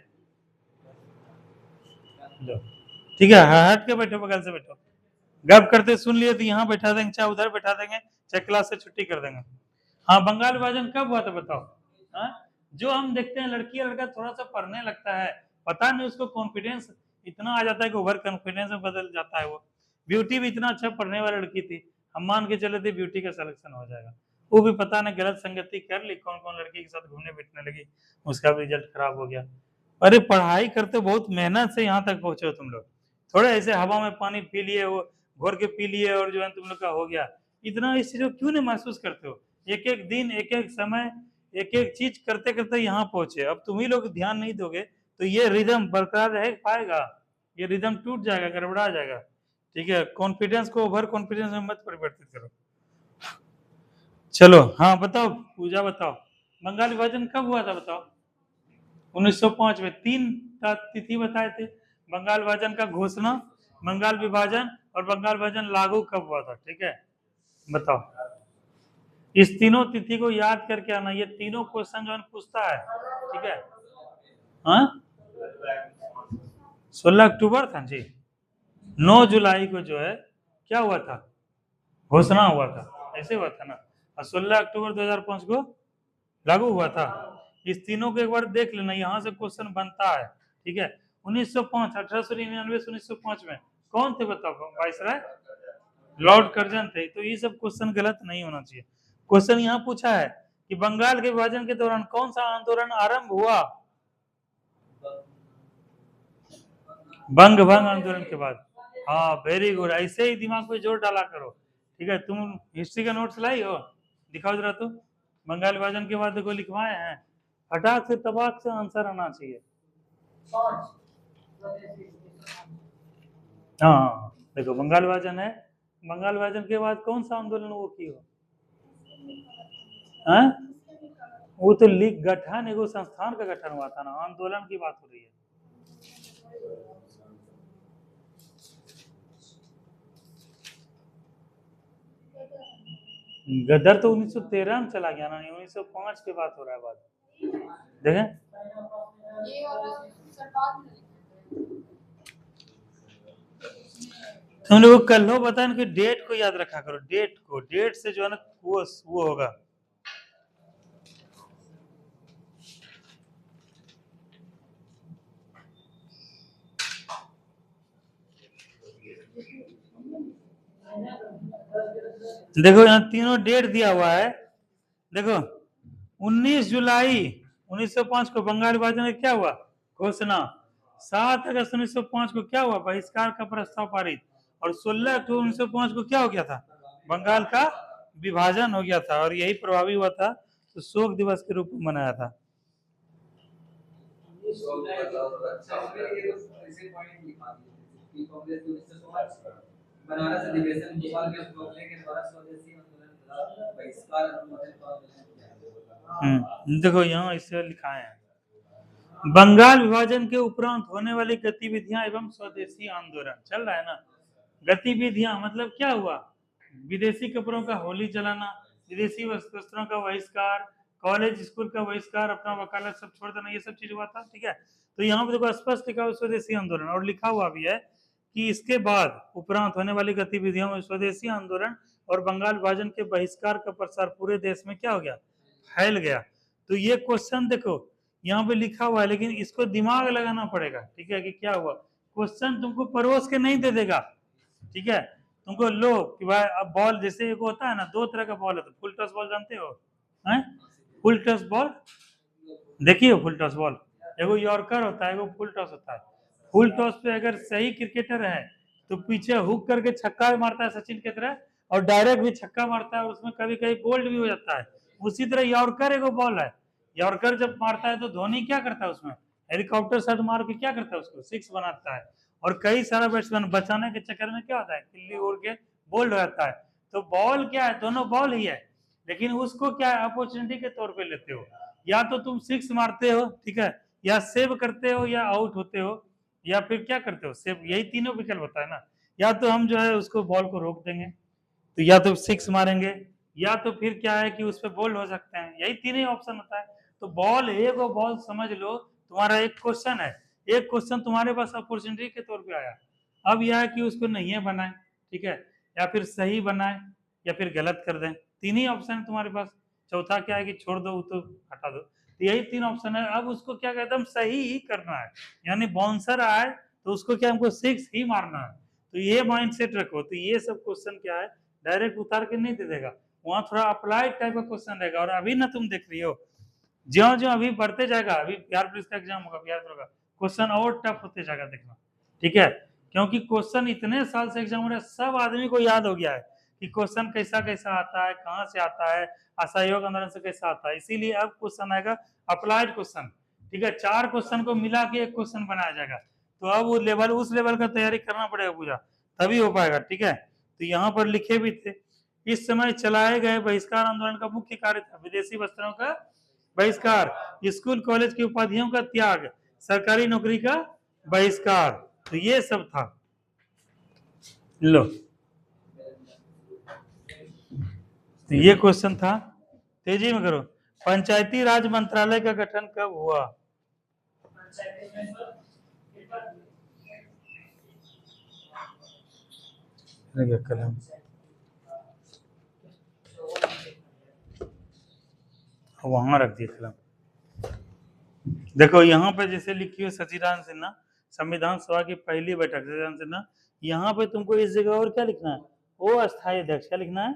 ठीक है, हट के बैठो, बगल से बैठो, गप करते सुन लिए तो यहाँ बैठा देंगे, चाहे उधर बैठा देंगे, चाहे क्लास से छुट्टी कर देंगे। हाँ, बंगाल विभाजन कब हुआ था बताओ? हाँ, जो हम देखते हैं लड़की लड़का थोड़ा सा पढ़ने लगता है, पता नहीं उसको कॉन्फिडेंस इतना आ जाता है कि ओवर कॉन्फिडेंस में बदल जाता है, वो ब्यूटी भी इतना अच्छा पढ़ने वाली लड़की थी, हम मान के चले थे ब्यूटी का सिलेक्शन हो जाएगा, वो भी पता नहीं गलत संगति कर ली, कौन कौन लड़की के साथ घूमने बैठने लगी, उसका भी रिजल्ट खराब हो गया। अरे पढ़ाई करते बहुत मेहनत से यहाँ तक पहुंचे हो तुम लोग, थोड़ा ऐसे हवा में पानी पी लिए, वो घोर के पी लिए और जो है तुम लोग का हो गया, इतना इस चीज को क्यों नहीं महसूस करते हो, एक एक दिन, एक एक समय, एक एक चीज करते करते यहाँ पहुंचे, अब तुम ही लोग ध्यान नहीं दोगे तो ये रिदम बरकरार रह पाएगा, ये रिदम टूट जाएगा, गड़बड़ा जाएगा, ठीक है, कॉन्फिडेंस को ओवर कॉन्फिडेंस में मत परिवर्तित करो। चलो हाँ बताओ, पूजा बताओ, बंगाल विभाजन कब हुआ था बताओ? 1905 में, 3 तिथि बताए थे, बंगाल विभाजन का घोषणा, बंगाल विभाजन और बंगाल विभाजन लागू कब हुआ था, ठीक है, बताओ, इस तीनों तिथि को याद करके आना, ये तीनों क्वेश्चन जो है पूछता है, ठीक है, हाँ 16 अक्टूबर था जी, 9 जुलाई को जो है क्या हुआ था, घोषणा हुआ था, ऐसे हुआ था ना, और 16 अक्टूबर 2005 को लागू हुआ था, इस तीनों को एक बार देख लेना, यहाँ से क्वेश्चन बनता है, ठीक है। 1905, 1899 से 1905 में कौन थे बताओ वाइसराय? लॉर्ड कर्जन थे, तो ये सब क्वेश्चन गलत नहीं होना चाहिए। क्वेश्चन यहाँ पूछा है कि बंगाल के विभाजन के दौरान कौन सा आंदोलन आरंभ हुआ? बंग भंग आंदोलन के बाद, हाँ वेरी गुड, ऐसे ही दिमाग पे जोर डाला करो, ठीक है। तुम हिस्ट्री का नोट्स लाई हो, दिखाओ जरा, तो बंगाल विभाजन के बाद देखो लिखवाए हैं, फटाक से तबाक से आंसर आना चाहिए। हाँ देखो बंगाल विभाजन है, बंगाल विभाजन के बाद कौन सा आंदोलन वो की हो, हाँ? वो तो लीग गठन, एगो संस्थान का गठन हुआ था ना, आंदोलन की बात हो रही है। गदर तो 1913 में चला गया ना, 1905 की बात हो रहा है, बात देखें, तुम लोग कल हो बताया कि डेट को याद रखा करो, डेट को, डेट से जो है ना वो होगा। देखो यहाँ तीनों डेट दिया हुआ है, देखो 19 जुलाई 1905 को बंगाल विभाजन में क्या हुआ, घोषणा, 7 अगस्त 1905 को क्या हुआ, बहिष्कार का प्रस्ताव पारित, और 16 अक्टूबर 1905 को क्या हो गया था, बंगाल का विभाजन हो गया था, और यही प्रभावी हुआ था, तो शोक दिवस के रूप में मनाया था। बनारस अधिवेशन गोपाल के गोखले के द्वारा स्वदेशी आंदोलन बहिष्कार अनुमोदन का, देखो यहाँ इसे लिखा है, बंगाल विभाजन के उपरांत होने वाली गतिविधियां एवं स्वदेशी आंदोलन चल रहा है ना। गतिविधियां मतलब क्या हुआ, विदेशी कपड़ों का होली जलाना, विदेशी वस्त्रों का बहिष्कार, कॉलेज स्कूल का बहिष्कार, अपना वकालत सब छोड़ देना, ये सब चीज हुआ था। ठीक है, तो यहाँ पे देखो स्पष्ट लिखा हुआ स्वदेशी आंदोलन, और लिखा हुआ भी है कि इसके बाद उपरांत होने वाली गतिविधियों में स्वदेशी आंदोलन और बंगाल विभाजन के बहिष्कार का प्रसार पूरे देश में क्या हो गया, फैल गया। तो ये क्वेश्चन देखो यहाँ पे लिखा हुआ है, लेकिन इसको दिमाग लगाना पड़ेगा। ठीक है, कि क्या हुआ, क्वेश्चन तुमको परोस के नहीं दे देगा। ठीक है, तुमको लो कि भाई अब बॉल जैसे एक होता है ना, दो तरह का बॉल होता है, फुल टॉस बॉल जानते हो, हैं फुल टॉस बॉल देखिए, फुल टॉस बॉल एगो यॉर्कर होता है, एगो फुल टॉस होता है। फुल टॉस पे अगर सही क्रिकेटर है तो पीछे हुक करके छक्का भी मारता है सचिन की तरह, और डायरेक्ट भी छक्का मारता है, और उसमें कभी कभी बोल्ड भी हो जाता है। उसी तरह यॉर्कर एगो बॉल है, यॉर्कर जब मारता है तो धोनी क्या करता है उसमें, हेलीकॉप्टर शॉट मार के क्या करता है, उसको सिक्स बनाता है। और कई सारा बैट्समैन बचाने के चक्कर में क्या होता है, किल्ली उड़ के बोल्ड हो जाता है। तो बॉल क्या है, दोनों बॉल ही है, लेकिन उसको क्या है, अपॉर्चुनिटी के तौर पे लेते हो। या तो तुम सिक्स मारते हो, ठीक है, या सेव करते हो, या आउट होते हो, या फिर क्या करते हो, सेव, यही तीनों विकल्प होता है ना। या तो हम जो है उसको बॉल को रोक देंगे, तो या तो सिक्स मारेंगे, या तो फिर क्या है कि उस पर बोल्ड हो सकते हैं, यही तीन ही ऑप्शन होता है। तो बॉल एक और बॉल समझ लो तुम्हारा एक क्वेश्चन है, एक क्वेश्चन तुम्हारे पास अपॉर्चुनिटी के तौर पे आया। अब यह है कि उसको नहीं बनाए, ठीक है, या फिर सही बनाए, या फिर गलत कर दें, तीन ही ऑप्शन है तुम्हारे पास। चौथा क्या है कि छोड़ दो, तो हटा दो, तो यही तीन ऑप्शन है। अब उसको क्या कहते हैं, सही ही करना है, यानी बाउंसर आए तो उसको क्या, हमको सिक्स ही मारना है। तो ये माइंड सेट रखो। तो ये सब क्वेश्चन क्या है, डायरेक्ट उतार के नहीं दे देगा, वहां थोड़ा अप्लाइड टाइप का क्वेश्चन रहेगा। और अभी ना तुम देख रही हो, ज्यो ज्यो अभी बढ़ते जाएगा, अभी बिहार पुलिस का एग्जाम होगा, बिहार होगा, क्वेश्चन और टफ होते जाएगा, देखना। ठीक है, क्योंकि क्वेश्चन इतने साल से एग्जाम हो रहा है, सब आदमी को याद हो गया है कि क्वेश्चन कैसा कैसा आता है, कहाँ से आता है, असहयोग आंदोलन से कैसा आता है। इसीलिए अब क्वेश्चन आएगा अप्लाइड क्वेश्चन। ठीक है, चार क्वेश्चन को मिला के एक क्वेश्चन बनाया जाएगा। तो अब वो लेवल, उस लेवल का तैयारी करना पड़ेगा पूरा, तभी हो पाएगा। ठीक है, तो यहाँ पर लिखे भी थे, इस समय चलाए गए बहिष्कार आंदोलन का मुख्य कार्य था विदेशी वस्त्रों का बहिष्कार, स्कूल कॉलेज की उपाधियों का त्याग, सरकारी नौकरी का बहिष्कार। तो ये सब था। लो, तो ये क्वेश्चन था, तेजी में करो। पंचायती राज मंत्रालय का गठन कब हुआ? कलम वहां रख दिया कलम। देखो यहाँ पे जैसे लिखी हो सचिदानंद सिन्हा, संविधान सभा की पहली बैठक सचिदानंद सिन्हा, यहाँ पे तुमको इस जगह और क्या लिखना है, वो अस्थायी अध्यक्ष, क्या लिखना है,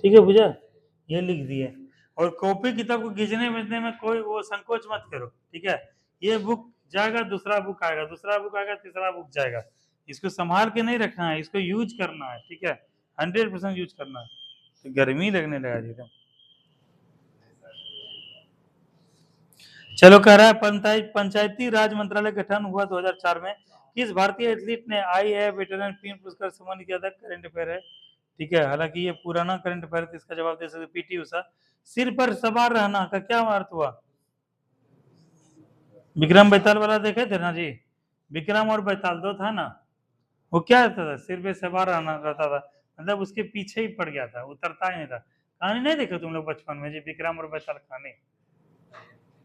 ठीक है, बुझा, ये लिख दिए। और कॉपी किताब को खींचने भेजने में कोई वो संकोच मत करो। ठीक है, ये बुक जाएगा, दूसरा बुक आएगा, दूसरा बुक आएगा, तीसरा बुक जाएगा, इसको संभाल के नहीं रखना है, इसको यूज करना है। ठीक है, 100% यूज करना है। तो गर्मी लगने लगा जी तो। चलो, कह रहा है पंचायती राज मंत्रालय गठन हुआ 2004 में, किस भारतीय एथलीट ने IAF वेटरन फिल्म पुरस्कार सम्मानित किया था? करंट अफेयर है। ठीक है, हालांकि ये पुराना करंट अफेयर, इसका जवाब दे सकते PT उषा। सिर पर सवार रहना का क्या अर्थ हुआ? विक्रम बेताल वाला देखे थे ना जी, विक्रम और बेताल दो था ना, वो क्या रहता था, सिर पे सवार रहना रहता था, मतलब उसके पीछे ही पड़ गया था, उतरता ही नहीं था। कहानी नहीं देखे तुम लोग बचपन में जी, विक्रम और बेताल कहानी?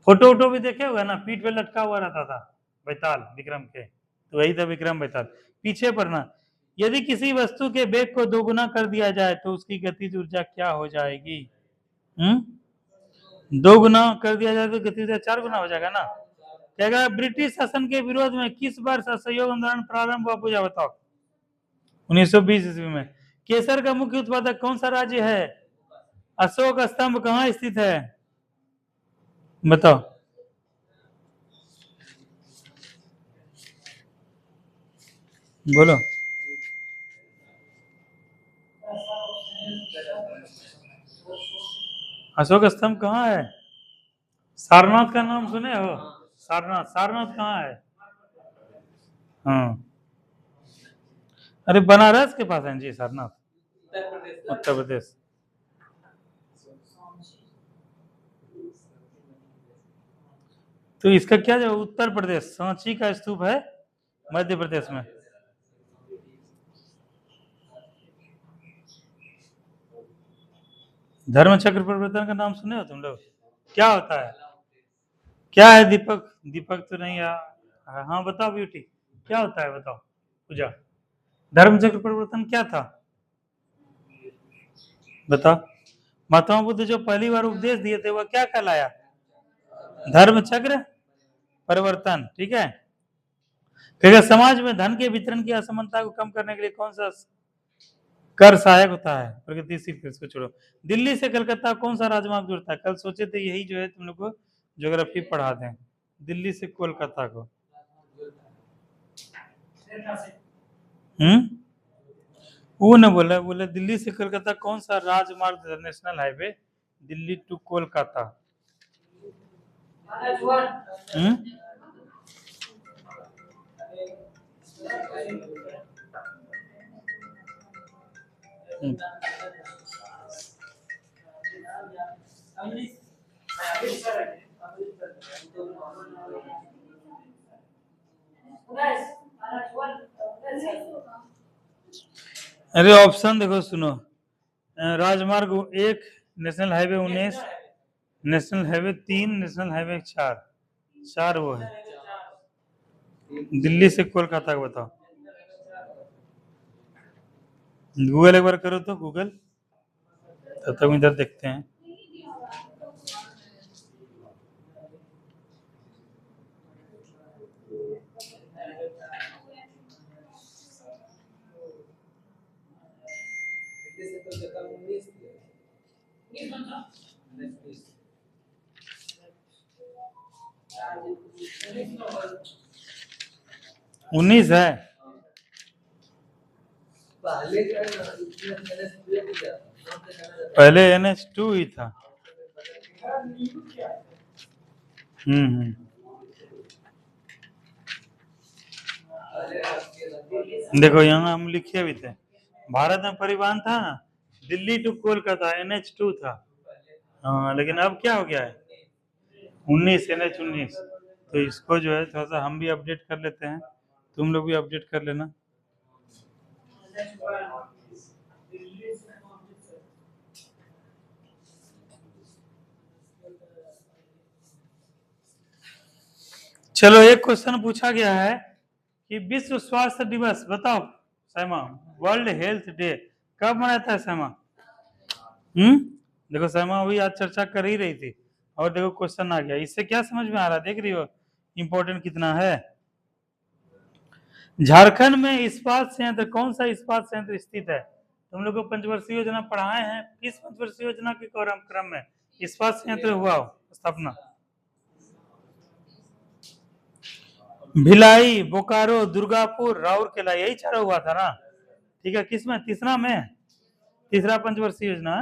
फोटो वोटो भी देखे हुआ ना, पीठ पे लटका हुआ रहता था बेताल विक्रम के, तो वही था विक्रम बेताल। पीछे पड़ना, यदि किसी वस्तु के वेग को दोगुना कर दिया जाए तो उसकी गतिज ऊर्जा क्या हो जाएगी? दो गुना कर दिया जाए तो गतिज ऊर्जा 4 गुना हो जाएगा ना। क्या ब्रिटिश शासन के विरोध में किस वर्ष असहयोग आंदोलन प्रारंभ हुआ? पूजा बताओ। 1920 ईस्वी में। केसर का मुख्य उत्पादक कौन सा राज्य है? अशोक स्तंभ कहाँ स्थित है, बताओ। बोलो, अशोक स्तंभ कहाँ है? सारनाथ का नाम सुने हो? सारनाथ, सारनाथ कहाँ है? हाँ, अरे बनारस के पास है जी सारनाथ। उत्तर प्रदेश। तो इसका क्या जवाब? उत्तर प्रदेश। सांची का स्तूप है मध्य प्रदेश में। धर्म चक्र परिवर्तन का नाम सुने हो तुम लोग? क्या होता है? क्या है दीपक? दीपक तो नहीं हाँ बताओ ब्यूटी, क्या होता है बताओ। पूजा, धर्म चक्र परिवर्तन क्या था बताओ। महात्मा बुद्ध जो पहली बार उपदेश दिए थे वह क्या कहलाया? धर्म चक्र परिवर्तन। ठीक है। क्योंकि समाज में धन के वितरण की असमानता को कम करने के लिए कौन सा कर सहायक होता है? प्रगतिशील कर, इसको छोड़ो। दिल्ली से कलकत्ता कौन सा राजमार्ग जुड़ता है? कल सोचे थे यही जो है तुम लोग को ज्योग्राफी पढ़ा दें। दिल्ली से कोलकाता को। वो न बोला, बोले दिल्ली से कलकत्ता कौन सा राजमार्ग, national highway Delhi to Kolkata. अरे ऑप्शन देखो सुनो। राजमार्ग 1 national highway 19, national highway 3, national highway 4 वो है। दिल्ली से कोलकाता को बताओ। गूगल एक बार करो तो, गूगल। तब तक इधर देखते हैं। उन्नीस है। पहले NH2 ही था। देखो यहाँ हम लिखे भी थे, भारत में परिवहन था ना, दिल्ली टू कोलकाता NH2 था। हाँ लेकिन अब क्या हो गया है 19, NH19। तो इसको जो है थोड़ा सा हम भी अपडेट कर लेते हैं, तुम लोग भी अपडेट कर लेना। चलो एक क्वेश्चन पूछा गया है कि विश्व स्वास्थ्य दिवस बताओ सैमा, वर्ल्ड हेल्थ डे कब मनाता है सैमा? देखो सैमा अभी आज चर्चा कर ही रही थी और देखो क्वेश्चन आ गया। इससे क्या समझ में आ रहा है, देख रही हो इंपॉर्टेंट कितना है। झारखंड में इस्पात संयंत्र, कौन सा इस्पात संयंत्र स्थित है? तुम लोग को पंचवर्षीय योजना पढ़ाए हैं, किस पंचवर्षीय योजना के क्रम में इस्पात संयंत्र हुआ स्थापना? भिलाई, बोकारो, दुर्गापुर, राउरकेला, यही चारों हुआ था ना। ठीक है, किसमें? तीसरा में, तीसरा पंचवर्षीय योजना।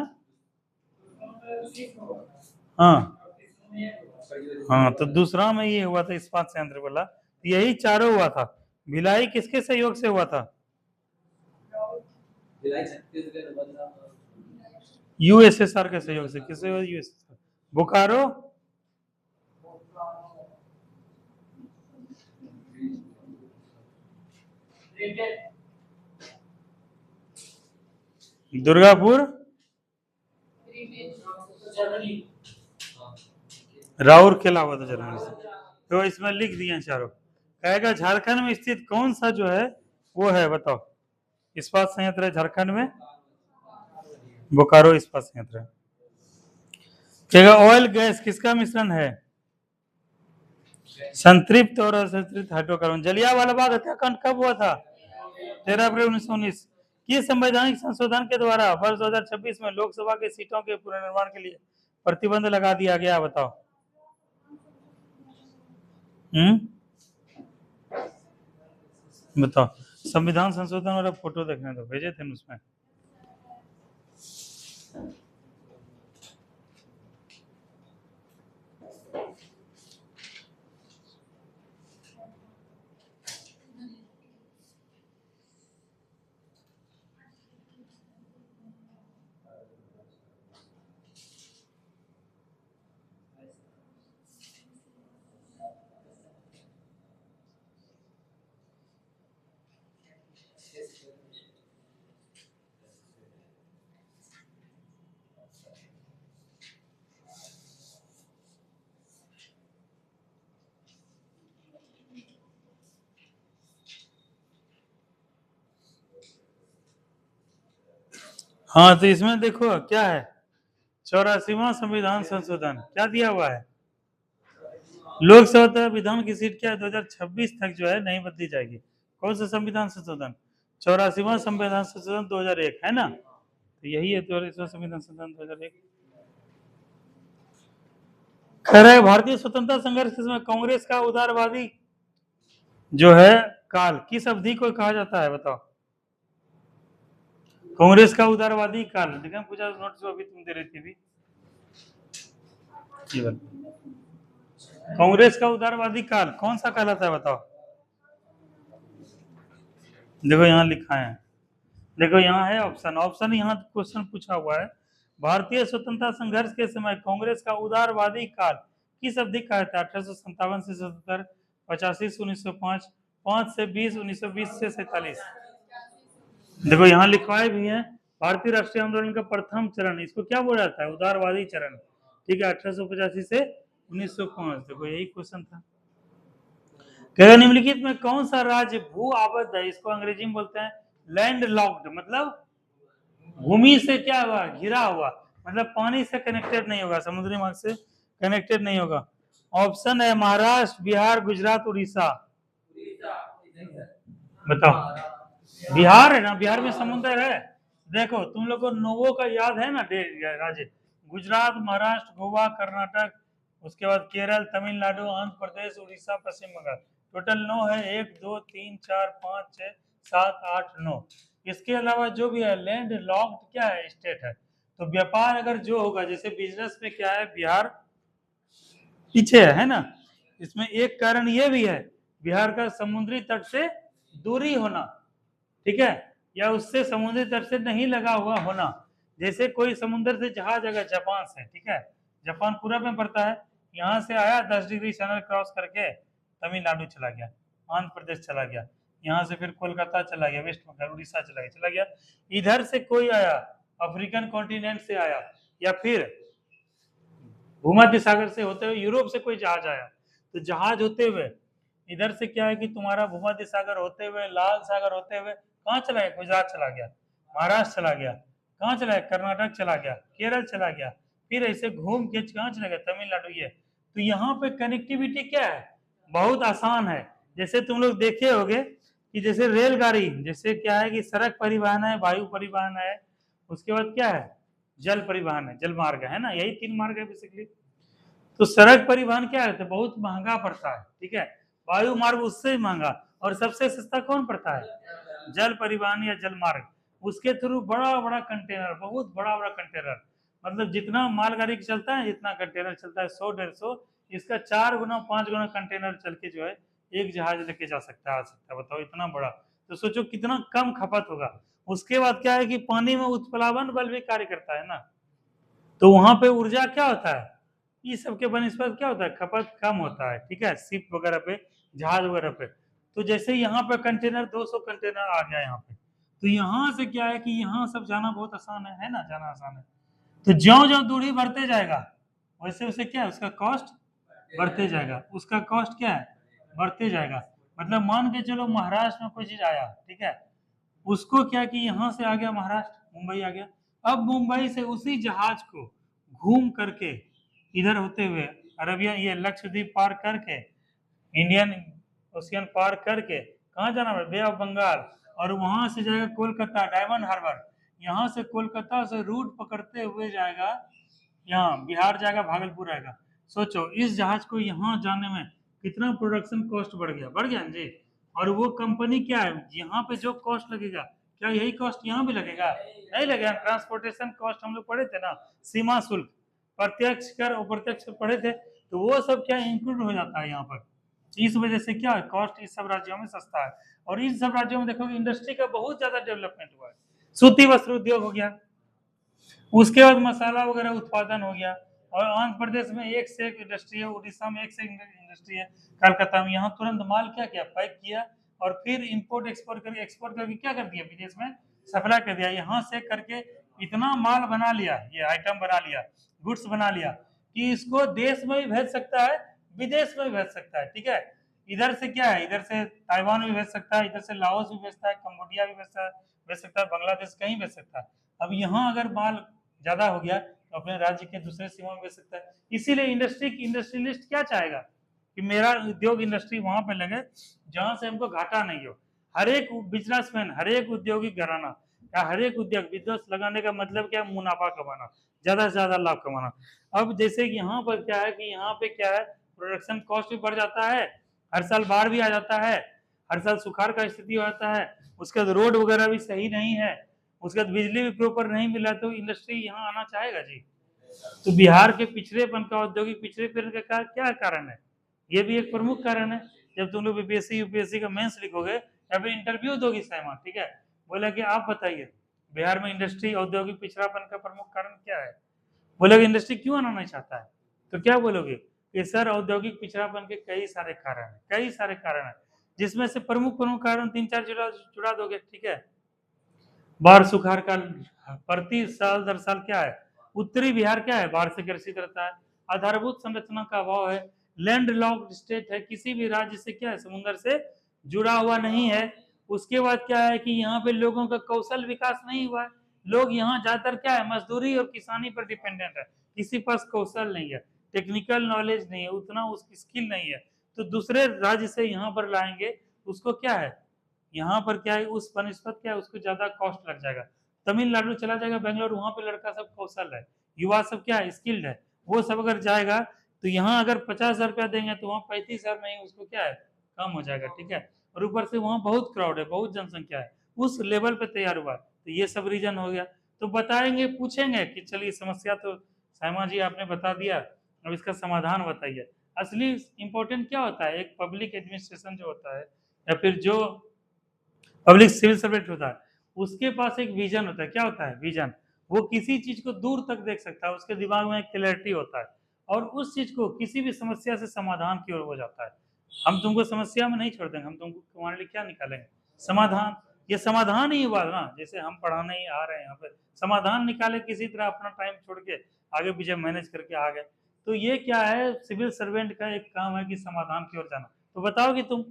हाँ हाँ, तो दूसरा में ये हुआ था इस्पात संयंत्र वाला, यही चारों हुआ था। भिलाई किसके सहयोग से हुआ था? USSR के सहयोग से। किससे? USSR। बोकारो, दुर्गापुर, राउरकेला हुआ था जर्मनी से। तो इसमें लिख दिए चारों। कहेगा झारखंड में स्थित कौन सा जो है वो है बताओ इस्पात संयंत्र है झारखंड में? बोकारो इस्पात संयंत्र है। कहेगा ऑयल गैस किसका मिश्रण है? संतृप्त और असंतृप्त हाइड्रोकार्बन। जलियांवाला बाग हत्याकांड कब हुआ था? 13 अप्रैल 1919। किस संवैधानिक संशोधन के द्वारा वर्ष 2026 में लोकसभा के सीटों के पुनर्निर्माण के लिए प्रतिबंध लगा दिया गया बताओ? बताओ। संविधान संशोधन वाला फोटो देखने दो, भेजे थे उसमें। हाँ, तो इसमें देखो क्या है, 84वां संविधान संशोधन क्या दिया हुआ है, लोकसभा तथा विधान की सीट क्या है 2026 तक जो है नहीं बदली जाएगी। कौन सा संविधान संशोधन, 84वां संविधान संशोधन 2001 है ना, तो यही है 84वां संविधान संशोधन 2001। खैर है, भारतीय स्वतंत्रता संघर्ष में कांग्रेस का उदारवादी जो है काल किस अवधि को कहा जाता है, बताओ। कांग्रेस का उदारवादी काल, देखा पूछा नोट्स अभी तुम दे रही थी अभी, कांग्रेस का उदारवादी काल कौन सा कहलाता है, बताओ। देखो यहाँ लिखा है, देखो यहाँ है ऑप्शन, ऑप्शन यहाँ क्वेश्चन पूछा हुआ है, भारतीय स्वतंत्रता संघर्ष के समय कांग्रेस का उदारवादी काल किस अवधि का था, 1857 से 77, 85 से 1905, 5 से 20, 1920 से 47। देखो यहाँ लिखवाए भी है, भारतीय राष्ट्रीय आंदोलन का प्रथम चरण, इसको क्या बोला जाता है, उदारवादी चरण, ठीक है, 1885 से 1905। देखो यही क्वेश्चन था। क्या निम्नलिखित में कौन सा राज्य भू आबद्ध है, इसको अंग्रेजी में बोलते हैं लैंड लॉक्ड, मतलब भूमि से क्या हुआ, घिरा हुआ, मतलब पानी से कनेक्टेड नहीं होगा, समुद्री मार्ग से कनेक्टेड नहीं होगा। ऑप्शन है महाराष्ट्र, बिहार, गुजरात, उड़ीसा। बताओ, बिहार है ना, बिहार में समुद्र है। देखो तुम लोग को नोवो का याद है ना राज्य, गुजरात, महाराष्ट्र, गोवा, कर्नाटक, उसके बाद केरल, तमिलनाडु, आंध्र प्रदेश, उड़ीसा, पश्चिम बंगाल, टोटल 9 है, 1 2 3 4 5 6 7 8 9। इसके अलावा जो भी है लैंड लॉक्ड क्या है, स्टेट है। तो व्यापार अगर जो होगा, जैसे बिजनेस में क्या है, बिहार पीछे है ना, इसमें एक कारण ये भी है बिहार का समुद्री तट से दूरी होना, ठीक है, या उससे समुद्री तट से नहीं लगा हुआ होना। जैसे कोई समुद्र से जहाज अगर जापान से, ठीक है, जापान पूरब में पड़ता है, यहाँ से आया 10 डिग्री चैनल क्रॉस करके तमिलनाडु चला गया, आंध्र प्रदेश चला गया, यहाँ से फिर कोलकाता चला गया, वेस्ट बंगाल, उड़ीसा चला गया। इधर से कोई आया अफ्रीकन कॉन्टिनेंट से आया, या फिर भूमध्य सागर से होते हुए यूरोप से कोई जहाज आया, तो जहाज होते हुए इधर से क्या है कि तुम्हारा भूमध्य सागर होते हुए, लाल सागर होते हुए कहाँ चला गया, गुजरात चला गया, महाराष्ट्र चला गया, कहाँ चला गया, कर्नाटक चला गया, केरल चला गया, फिर ऐसे घूम के कहाँ चला गया, तमिलनाडु। ये तो यहाँ पे कनेक्टिविटी क्या है, बहुत आसान है। जैसे तुम लोग देखे होगे कि जैसे रेलगाड़ी, जैसे क्या है कि सड़क परिवहन है, वायु परिवहन है, उसके बाद क्या है, जल परिवहन है, जल मार्ग है ना, यही 3 मार्ग है बेसिकली। तो सड़क परिवहन क्या है, तो बहुत महंगा पड़ता है, ठीक है, वायु मार्ग उससे महंगा, और सबसे सस्ता कौन पड़ता है, जल परिवहन या जल मार्ग। उसके थ्रू बड़ा बड़ा कंटेनर, बहुत बड़ा बड़ा कंटेनर, मतलब जितना मालगाड़ी चलता है जितना कंटेनर चलता है 100 150, इसका 4 गुना 5 गुना कंटेनर चल के जो है एक जहाज लेके जा सकता है, आ सकता है, बताओ इतना बड़ा। तो सोचो कितना कम खपत होगा। उसके बाद क्या है कि पानी में उत्प्लावन बल भी कार्य करता है ना, तो वहां पे ऊर्जा क्या होता है, ये सबके बनस्पत क्या होता है, खपत कम होता है, ठीक है, शिप वगैरह पे, जहाज वगैरह पे। तो जैसे यहाँ पे कंटेनर 200 कंटेनर आ गया यहाँ पे, तो यहाँ से क्या है कि यहाँ सब जाना बहुत आसान है ना, जाना आसान है। तो ज्यो ज्यो दूरी बढ़ते जाएगा वैसे वैसे क्या है, उसका कॉस्ट बढ़ते जाएगा, उसका कॉस्ट क्या है, बढ़ते जाएगा। मतलब मान के चलो महाराष्ट्र में कोई चीज आया, ठीक है, उसको क्या कि यहाँ से आ गया महाराष्ट्र, मुंबई आ गया, अब मुंबई से उसी जहाज को घूम करके इधर होते हुए अरबिया, ये लक्षद्वीप पार करके, इंडियन ओशियन पार करके कहाँ जाना है, बे ऑफ बंगाल, और वहां से जाएगा कोलकाता, डायमंड हार्बर, यहाँ से कोलकाता से रूट पकड़ते हुए जाएगा, यहाँ बिहार जाएगा, भागलपुर आएगा। सोचो इस जहाज को यहाँ जाने में कितना प्रोडक्शन कॉस्ट बढ़ गया जी। और वो कंपनी क्या है, यहाँ पे जो कॉस्ट लगेगा क्या यही कॉस्ट यहाँ भी लगेगा, नहीं लगेगा। ट्रांसपोर्टेशन कॉस्ट हम लोग पढ़े थे ना, सीमा शुल्क, प्रत्यक्ष कर अप्रत्यक्ष कर पढ़े थे, तो वो सब क्या इंक्लूड हो जाता है यहाँ पर। इस वजह से क्या है, कॉस्ट इस सब राज्यों में सस्ता है। और इन सब राज्यों में देखोगे इंडस्ट्री का बहुत ज्यादा डेवलपमेंट हुआ है, सूती वस्त्र उद्योग हो गया, उसके बाद मसाला वगैरह उत्पादन हो गया, और आंध्र प्रदेश में एक से एक इंडस्ट्री है, उड़ीसा में एक से एक इंडस्ट्री है, कलकत्ता में, यहाँ तुरंत माल क्या किया, पैक किया, और फिर इंपोर्ट एक्सपोर्ट करके क्या कर दिया, विदेश में सप्लाई कर दिया। यहाँ से करके इतना माल बना लिया, ये आइटम बना लिया, गुड्स बना लिया, कि इसको देश में भी भेज सकता है, विदेश में भी भेज सकता है, ठीक है। इधर से क्या है, इधर से ताइवान भी भेज सकता है, इधर से लाओस भी भेजता है, कम्बोडिया भी भेज सकता है, बांग्लादेश कहीं भेज सकता है। अब यहाँ अगर माल ज्यादा हो गया तो अपने राज्य के दूसरे सीमा में बेच सकता है। इसीलिए इंडस्ट्रियलिस्ट क्या चाहेगा कि मेरा उद्योग इंडस्ट्री वहां पे लगे जहां से हमको घाटा नहीं हो। हर एक बिजनेसमैन, हर एक उद्योगिक घराना या हर एक उद्योग बिजनेस लगाने का मतलब क्या है, मुनाफा कमाना, ज्यादा से ज्यादा लाभ कमाना। अब जैसे कि यहाँ पर क्या है कि यहाँ पे क्या है, प्रोडक्शन कॉस्ट भी बढ़ जाता है, हर साल बाढ़ भी आ जाता है, हर साल सुखाड़ का स्थिति हो जाता है, उसके बाद रोड वगैरह भी सही नहीं है, उसके बाद बिजली भी प्रॉपर नहीं मिला, तो इंडस्ट्री यहाँ आना चाहेगा जी। तो बिहार के पिछड़ेपन का, औद्योगिक पिछड़ेपन का क्या कारण है, ये भी एक प्रमुख कारण है। जब तुम लोग बीपीएससी यूपीएससी का मेंस लिखोगे या फिर इंटरव्यू दोगी साइमा, ठीक है, बोला कि आप बताइए बिहार में इंडस्ट्री औद्योगिक पिछड़ापन का प्रमुख कारण क्या है, बोलोगे इंडस्ट्री क्यों आना नहीं चाहता है, तो क्या बोलोगे कि सर औद्योगिक पिछड़ापन के कई सारे कारण है, कई सारे कारण है, जिसमें से प्रमुख कारण 3-4 जुड़ा दोगे, ठीक है। बाढ़ सुखाड़ का प्रति साल दर साल क्या है, उत्तरी बिहार क्या है, बाढ़ से ग्रसित रहता है, आधारभूत संरचना का अभाव है, लैंड लॉक्ड स्टेट है, किसी भी राज्य से क्या है, समुद्र से जुड़ा हुआ नहीं है। उसके बाद क्या है कि यहाँ पे लोगों का कौशल विकास नहीं हुआ है, लोग यहाँ ज्यादातर क्या है, मजदूरी और किसानी पर डिपेंडेंट है, किसी पास कौशल नहीं है, टेक्निकल नॉलेज नहीं है, उतना उसकी स्किल नहीं है, तो दूसरे राज्य से यहाँ पर लाएंगे, उसको क्या है, यहाँ पर क्या है, उस बनस्पत क्या है, उसको ज्यादा कॉस्ट लग जाएगा। तमिलनाडु चला जाएगा, बेंगलोर, वहां पे लड़का सब कौशल है, युवा सब क्या है, स्किल्ड है, वो सब अगर जाएगा तो यहाँ अगर 50,000 रुपया देंगे तो वहाँ 35,000 में ही उसको क्या है, कम हो जाएगा, ठीक है। और ऊपर से वहाँ बहुत क्राउड है, बहुत जनसंख्या है, उस लेवल पे तैयार हुआ, तो ये सब रीजन हो गया। तो बताएंगे, पूछेंगे कि चलिए समस्या तो साइमा जी आपने बता दिया, अब इसका समाधान बताइए। असली इंपॉर्टेंट क्या होता है, एक पब्लिक एडमिनिस्ट्रेशन जो होता है या फिर जो पब्लिक सिविल सर्वेंट होता है, उसके पास एक विजन होता है, क्या होता है, विजन, वो किसी चीज को दूर तक देख सकता है, उसके दिमाग में एक क्लैरिटी होता है, और उस चीज को किसी भी समस्या से समाधान की ओर हो जाता है। हम तुमको समस्या में नहीं छोड़ देंगे, हम तुमको तुम्हारे लिए क्या निकालेंगे, समाधान। ये समाधान ही हुआ ना, जैसे हम पढ़ाने ही आ रहे हैं यहाँ पे, समाधान निकाले किसी तरह, अपना टाइम छोड़ के आगे पीछे मैनेज करके आ गए। तो ये क्या है, सिविल सर्वेंट का एक काम है कि समाधान की ओर जाना। तो बताओगे तुम,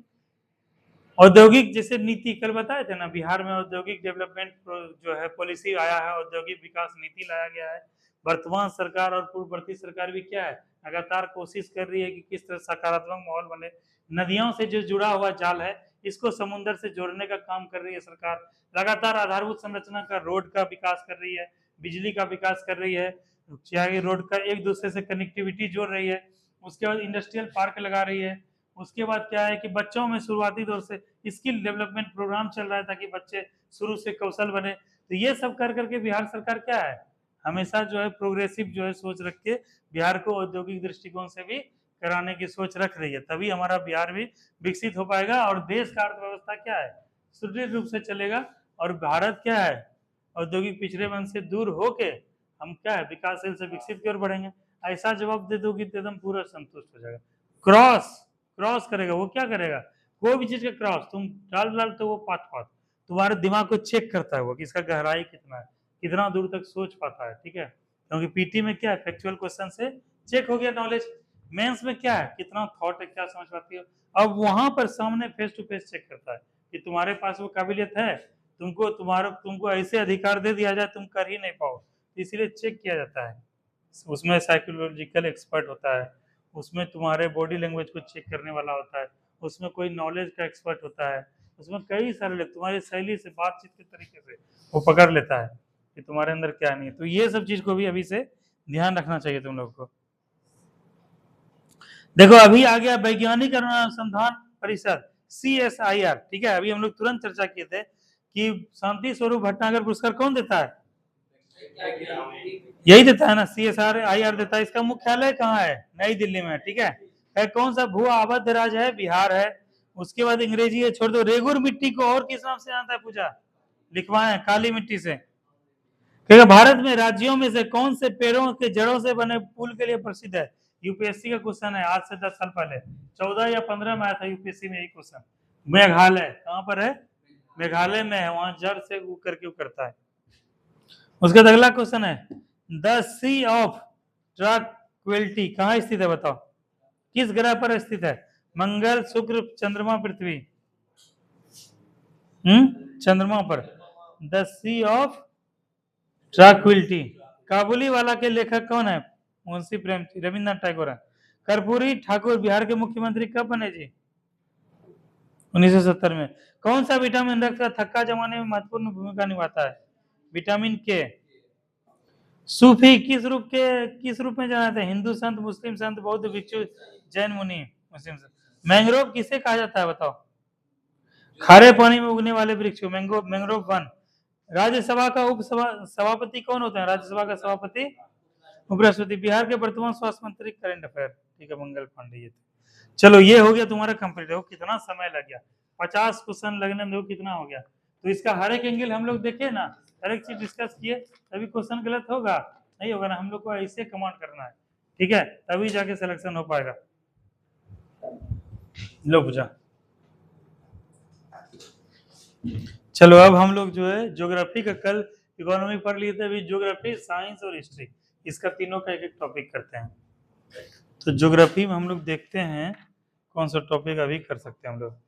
औद्योगिक जैसे नीति कल बताए थे ना, बिहार में औद्योगिक डेवलपमेंट जो है पॉलिसी आया है, औद्योगिक विकास नीति लाया गया है। वर्तमान सरकार और पूर्ववर्ती सरकार भी क्या है, लगातार कोशिश कर रही है कि किस तरह सकारात्मक माहौल बने। नदियों से जो जुड़ा हुआ जाल है, इसको समुद्र से जोड़ने का काम कर रही है सरकार, लगातार आधारभूत संरचना का, रोड का विकास कर रही है, बिजली का विकास कर रही है, चाहे रोड का एक दूसरे से कनेक्टिविटी जोड़ रही है, उसके बाद इंडस्ट्रियल पार्क लगा रही है। उसके बाद क्या है कि बच्चों में शुरुआती दौर से स्किल डेवलपमेंट प्रोग्राम चल रहा है ताकि बच्चे शुरू से कौशल बने। तो ये सब कर करके बिहार सरकार क्या है, हमेशा जो है प्रोग्रेसिव जो है सोच रख के बिहार को औद्योगिक दृष्टिकोण से भी कराने की सोच रख रही है, तभी हमारा बिहार भी विकसित हो पाएगा और देश का अर्थव्यवस्था क्या है, सुदृढ़ रूप से चलेगा। और भारत क्या है, औद्योगिक पिछड़ेपन से दूर होके हम क्या है, विकासशील से विकसित की ओर बढ़ेंगे। ऐसा जवाब दे दोगे तो एकदम पूरा संतुष्ट हो जाएगा। क्रॉस क्रॉस करेगा, वो क्या करेगा, कोई भी चीज का क्रॉस तुम डाल तो वो पात पात तुम्हारे दिमाग को चेक करता है वो कि इसका गहराई कितना है, कितना दूर तक सोच पाता है, ठीक है। क्योंकि पीटी में क्या है, फैक्चुअल क्वेश्चन से चेक हो गया नॉलेज, मेंस में क्या है, कितना थॉट है, क्या समझ पाती हो। अब वहां पर सामने फेस टू फेस चेक करता है कि तुम्हारे पास वो काबिलियत है, तुमको ऐसे अधिकार दे दिया जाए तुम कर ही नहीं पाओ, इसीलिए चेक किया जाता है। उसमें साइकोलॉजिकल एक्सपर्ट होता है, उसमें तुम्हारे बॉडी लैंग्वेज को चेक करने वाला होता है, उसमें कोई नॉलेज का एक्सपर्ट होता है, उसमें कई सारे लोग तुम्हारी शैली से, बातचीत के तरीके से वो पकड़ लेता है कि तुम्हारे अंदर क्या नहीं है। तो ये सब चीज को भी अभी से ध्यान रखना चाहिए तुम लोग को। देखो अभी आ गया वैज्ञानिक अनुसंधान परिषद, CSIR, ठीक है। अभी हम लोग तुरंत चर्चा किए थे कि शांति स्वरूप भटनागर पुरस्कार कौन देता है, यही देता है ना, CSIR देता है। इसका मुख्यालय कहाँ है, नई दिल्ली में, ठीक है। कौन सा भू आबद्ध राज्य है, बिहार है। उसके बाद अंग्रेजी है, छोड़ दो। रेगुर मिट्टी को और किस नाम से जानता है, पूछा, लिखवाए, काली मिट्टी से। क्योंकि भारत में राज्यों में से कौन से पेड़ों के जड़ों से बने पुल के लिए प्रसिद्ध है, यूपीएससी का क्वेश्चन है, आज से 10 साल पहले 14 या 15 में आया था यूपीएससी में यही क्वेश्चन। मेघालय कहाँ पर है, मेघालय में है, वहां जड़ से करके करता है। उसके बाद अगला क्वेश्चन है, द सी ऑफ ट्रांक्विलिटी कहाँ स्थित है, बताओ, किस ग्रह पर स्थित है, मंगल, शुक्र, चंद्रमा, पृथ्वी। चंद्रमा पर। The Sea of Tranquility. Kabuliwala के लेखक कौन है? मुंशी प्रेमचंद, रविन्द्रनाथ टैगोर है। कर्पूरी ठाकुर बिहार के मुख्यमंत्री कब बने जी? 1970 में। कौन सा विटामिन रक्त का थक्का जमाने में महत्वपूर्ण भूमिका निभाता है? विटामिन के। सूफी किस रूप में जाना था? हिंदू संत, मुस्लिम संत, बौद्ध भिक्षु, जैन मुनि। मुस्लिम संत। मैंग्रोव किसे कहा जाता है बताओ? खारे पानी में उगने वाले वृक्ष मैंग्रोव वन। राज्यसभा का सभापति कौन होता है? राज्यसभा का सभापति उपराष्ट्रपति। बिहार के वर्तमान स्वास्थ्य मंत्री, करंट अफेयर, ठीक है, मंगल पांडे ये थे। चलो ये हो गया तुम्हारा कंप्लीट। हो कितना समय लग गया, 50 क्वेश्चन लगने में देखो कितना हो गया। तो इसका हर एक एंगल हम लोग देखे ना, हर एक चीज डिस्कस किए, तभी क्वेश्चन गलत होगा नहीं होगा ना। हम लोग को ऐसे कमांड करना है, ठीक है, तभी जाके सिलेक्शन हो पाएगा। लो पूछा। चलो अब हम लोग जो है ज्योग्राफी का, कल इकोनॉमी पढ़ लिए थे, अभी ज्योग्राफी, साइंस और हिस्ट्री, इसका तीनों का एक एक टॉपिक करते हैं। तो ज्योग्राफी में हम लोग देखते हैं कौन सा टॉपिक अभी कर सकते हैं हम लोग।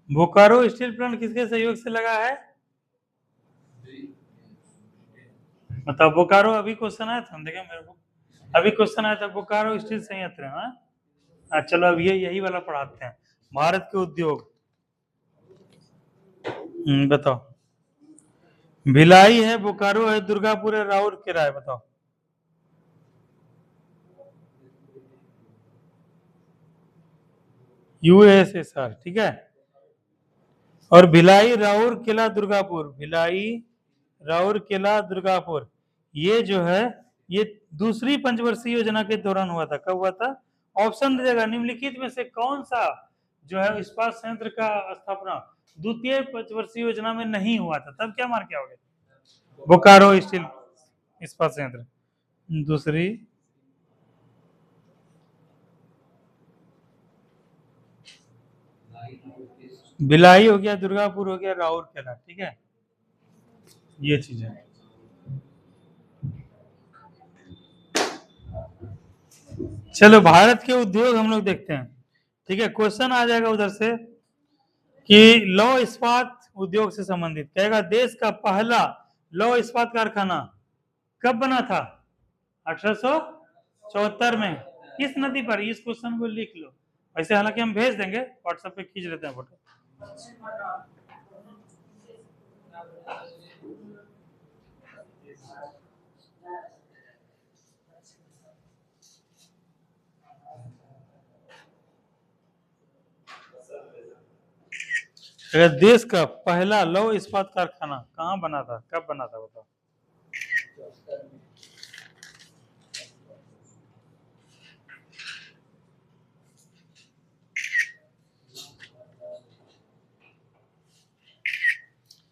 बोकारो स्टील प्लांट किसके सहयोग से लगा है? मतलब बोकारो, अभी क्वेश्चन आया था, देखें मेरे को अभी क्वेश्चन आया था, बोकारो स्टील संयंत्र है। चलो अब ये यही वाला पढ़ाते हैं, भारत के उद्योग। बताओ। भिलाई है, बोकारो है, दुर्गापुर है, राउरकेला है, बताओ। यूएसएसआर, ठीक है। और भिलाई, राउरकेला, दुर्गापुर, भिलाई, राउरकेला, दुर्गापुर, ये जो है ये दूसरी पंचवर्षीय योजना के दौरान हुआ था। कब हुआ था? ऑप्शन देगा, निम्नलिखित में से कौन सा जो है इस्पात संयंत्र का स्थापना द्वितीय पंचवर्षीय योजना में नहीं हुआ था? तब क्या मार्क किया होगा? बोकारो स्टील इस्पात संयंत्र। दूसरी, भिलाई हो गया, दुर्गापुर हो गया, राउरकेला, ठीक है, ये चीज है। चलो भारत के उद्योग हम लोग देखते हैं, ठीक है। क्वेश्चन आ जाएगा उधर से कि लौह इस्पात उद्योग से संबंधित, कहेगा देश का पहला लौह इस्पात कारखाना कब बना था? 1874 में। किस नदी पर? इस क्वेश्चन को लिख लो, वैसे हालांकि हम भेज देंगे व्हाट्सएप पे, खींच लेते हैं फोटो। अगर देश का पहला लौह इस्पात कारखाना कहाँ बना था, कब बना था बताओ?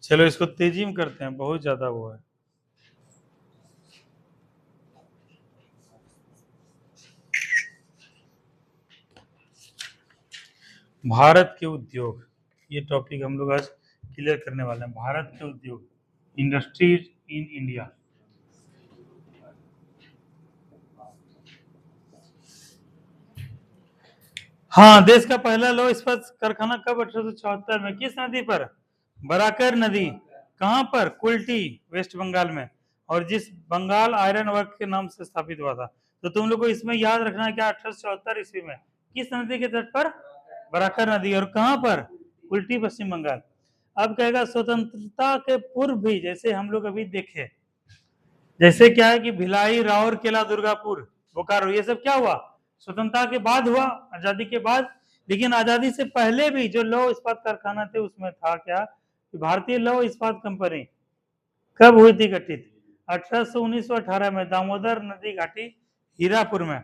चलो इसको तेजी में करते हैं, बहुत ज्यादा वो है। भारत के उद्योग, ये टॉपिक हम लोग आज क्लियर करने वाले हैं। भारत के उद्योग, इंडस्ट्रीज इन इंडिया। हाँ, देश का पहला लौह इस्पात कारखाना कब? 1874 में। किस नदी पर? बराकर नदी। कहाँ पर? कुल्टी, वेस्ट बंगाल में, और जिस बंगाल आयरन वर्क के नाम से स्थापित हुआ था। तो तुम लोग को इसमें याद रखना है क्या, 1874 ईस्वी में किस नदी के तट पर? बराकर नदी। और कहाँ पर? कुल्टी, पश्चिम बंगाल। अब कहेगा स्वतंत्रता के पूर्व भी, जैसे हम लोग अभी देखे, जैसे क्या है कि भिलाई, राउरकेला, दुर्गापुर, बोकारो, ये सब क्या हुआ? स्वतंत्रता के बाद हुआ, आजादी के बाद। लेकिन आजादी से पहले भी जो लौह इस्पात कारखाना थे उसमें था क्या, भारतीय लौह इस्पात कंपनी कब हुई थी गठित? 1918 में, दामोदर नदी घाटी, हीरापुर में,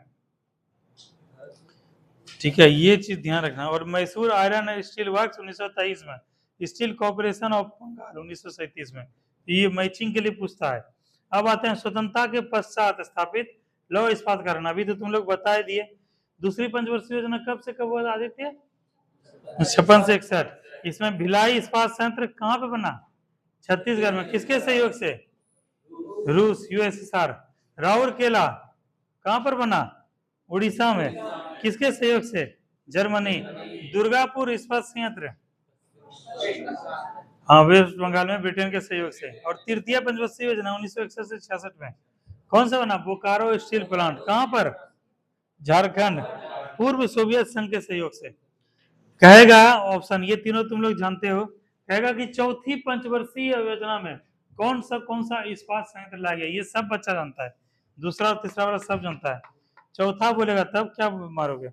ठीक है, ये चीज ध्यान रखना। और Mysore iron and steel works 1923 में, स्टील कॉर्पोरेशन ऑफ बंगाल 1937 में। ये मैचिंग के लिए पूछता है। अब आते हैं स्वतंत्रता के पश्चात स्थापित लौह इस्पात कारण, अभी तो तुम लोग बता ही दिए। दूसरी पंचवर्षीय योजना कब से कब हुआ आदित्य? 56 से 61। इसमें भिलाई इस्पात संयंत्र कहाँ पे बना? छत्तीसगढ़ में। किसके सहयोग से? रूस, यूएसएसआर। राउरकेला कहाँ पर बना? उड़ीसा में। किसके सहयोग से? जर्मनी। दुर्गापुर इस्पात संयंत्र, हाँ, वेस्ट बंगाल में ब्रिटेन के सहयोग से। और तृतीय पंचवर्षीय योजना 1961 से 66 में कौन सा बना? बोकारो स्टील प्लांट, कहाँ पर? झारखंड, पूर्व सोवियत संघ के सहयोग से। कहेगा ऑप्शन, ये तीनों तुम लोग जानते हो, कहेगा कि चौथी पंचवर्षीय योजना में कौन सा इस्पात संयंत्र लाया गया? ये सब बच्चा जानता है, दूसरा और तीसरा वाला सब जानता है। चौथा बोलेगा तब क्या मारोगे?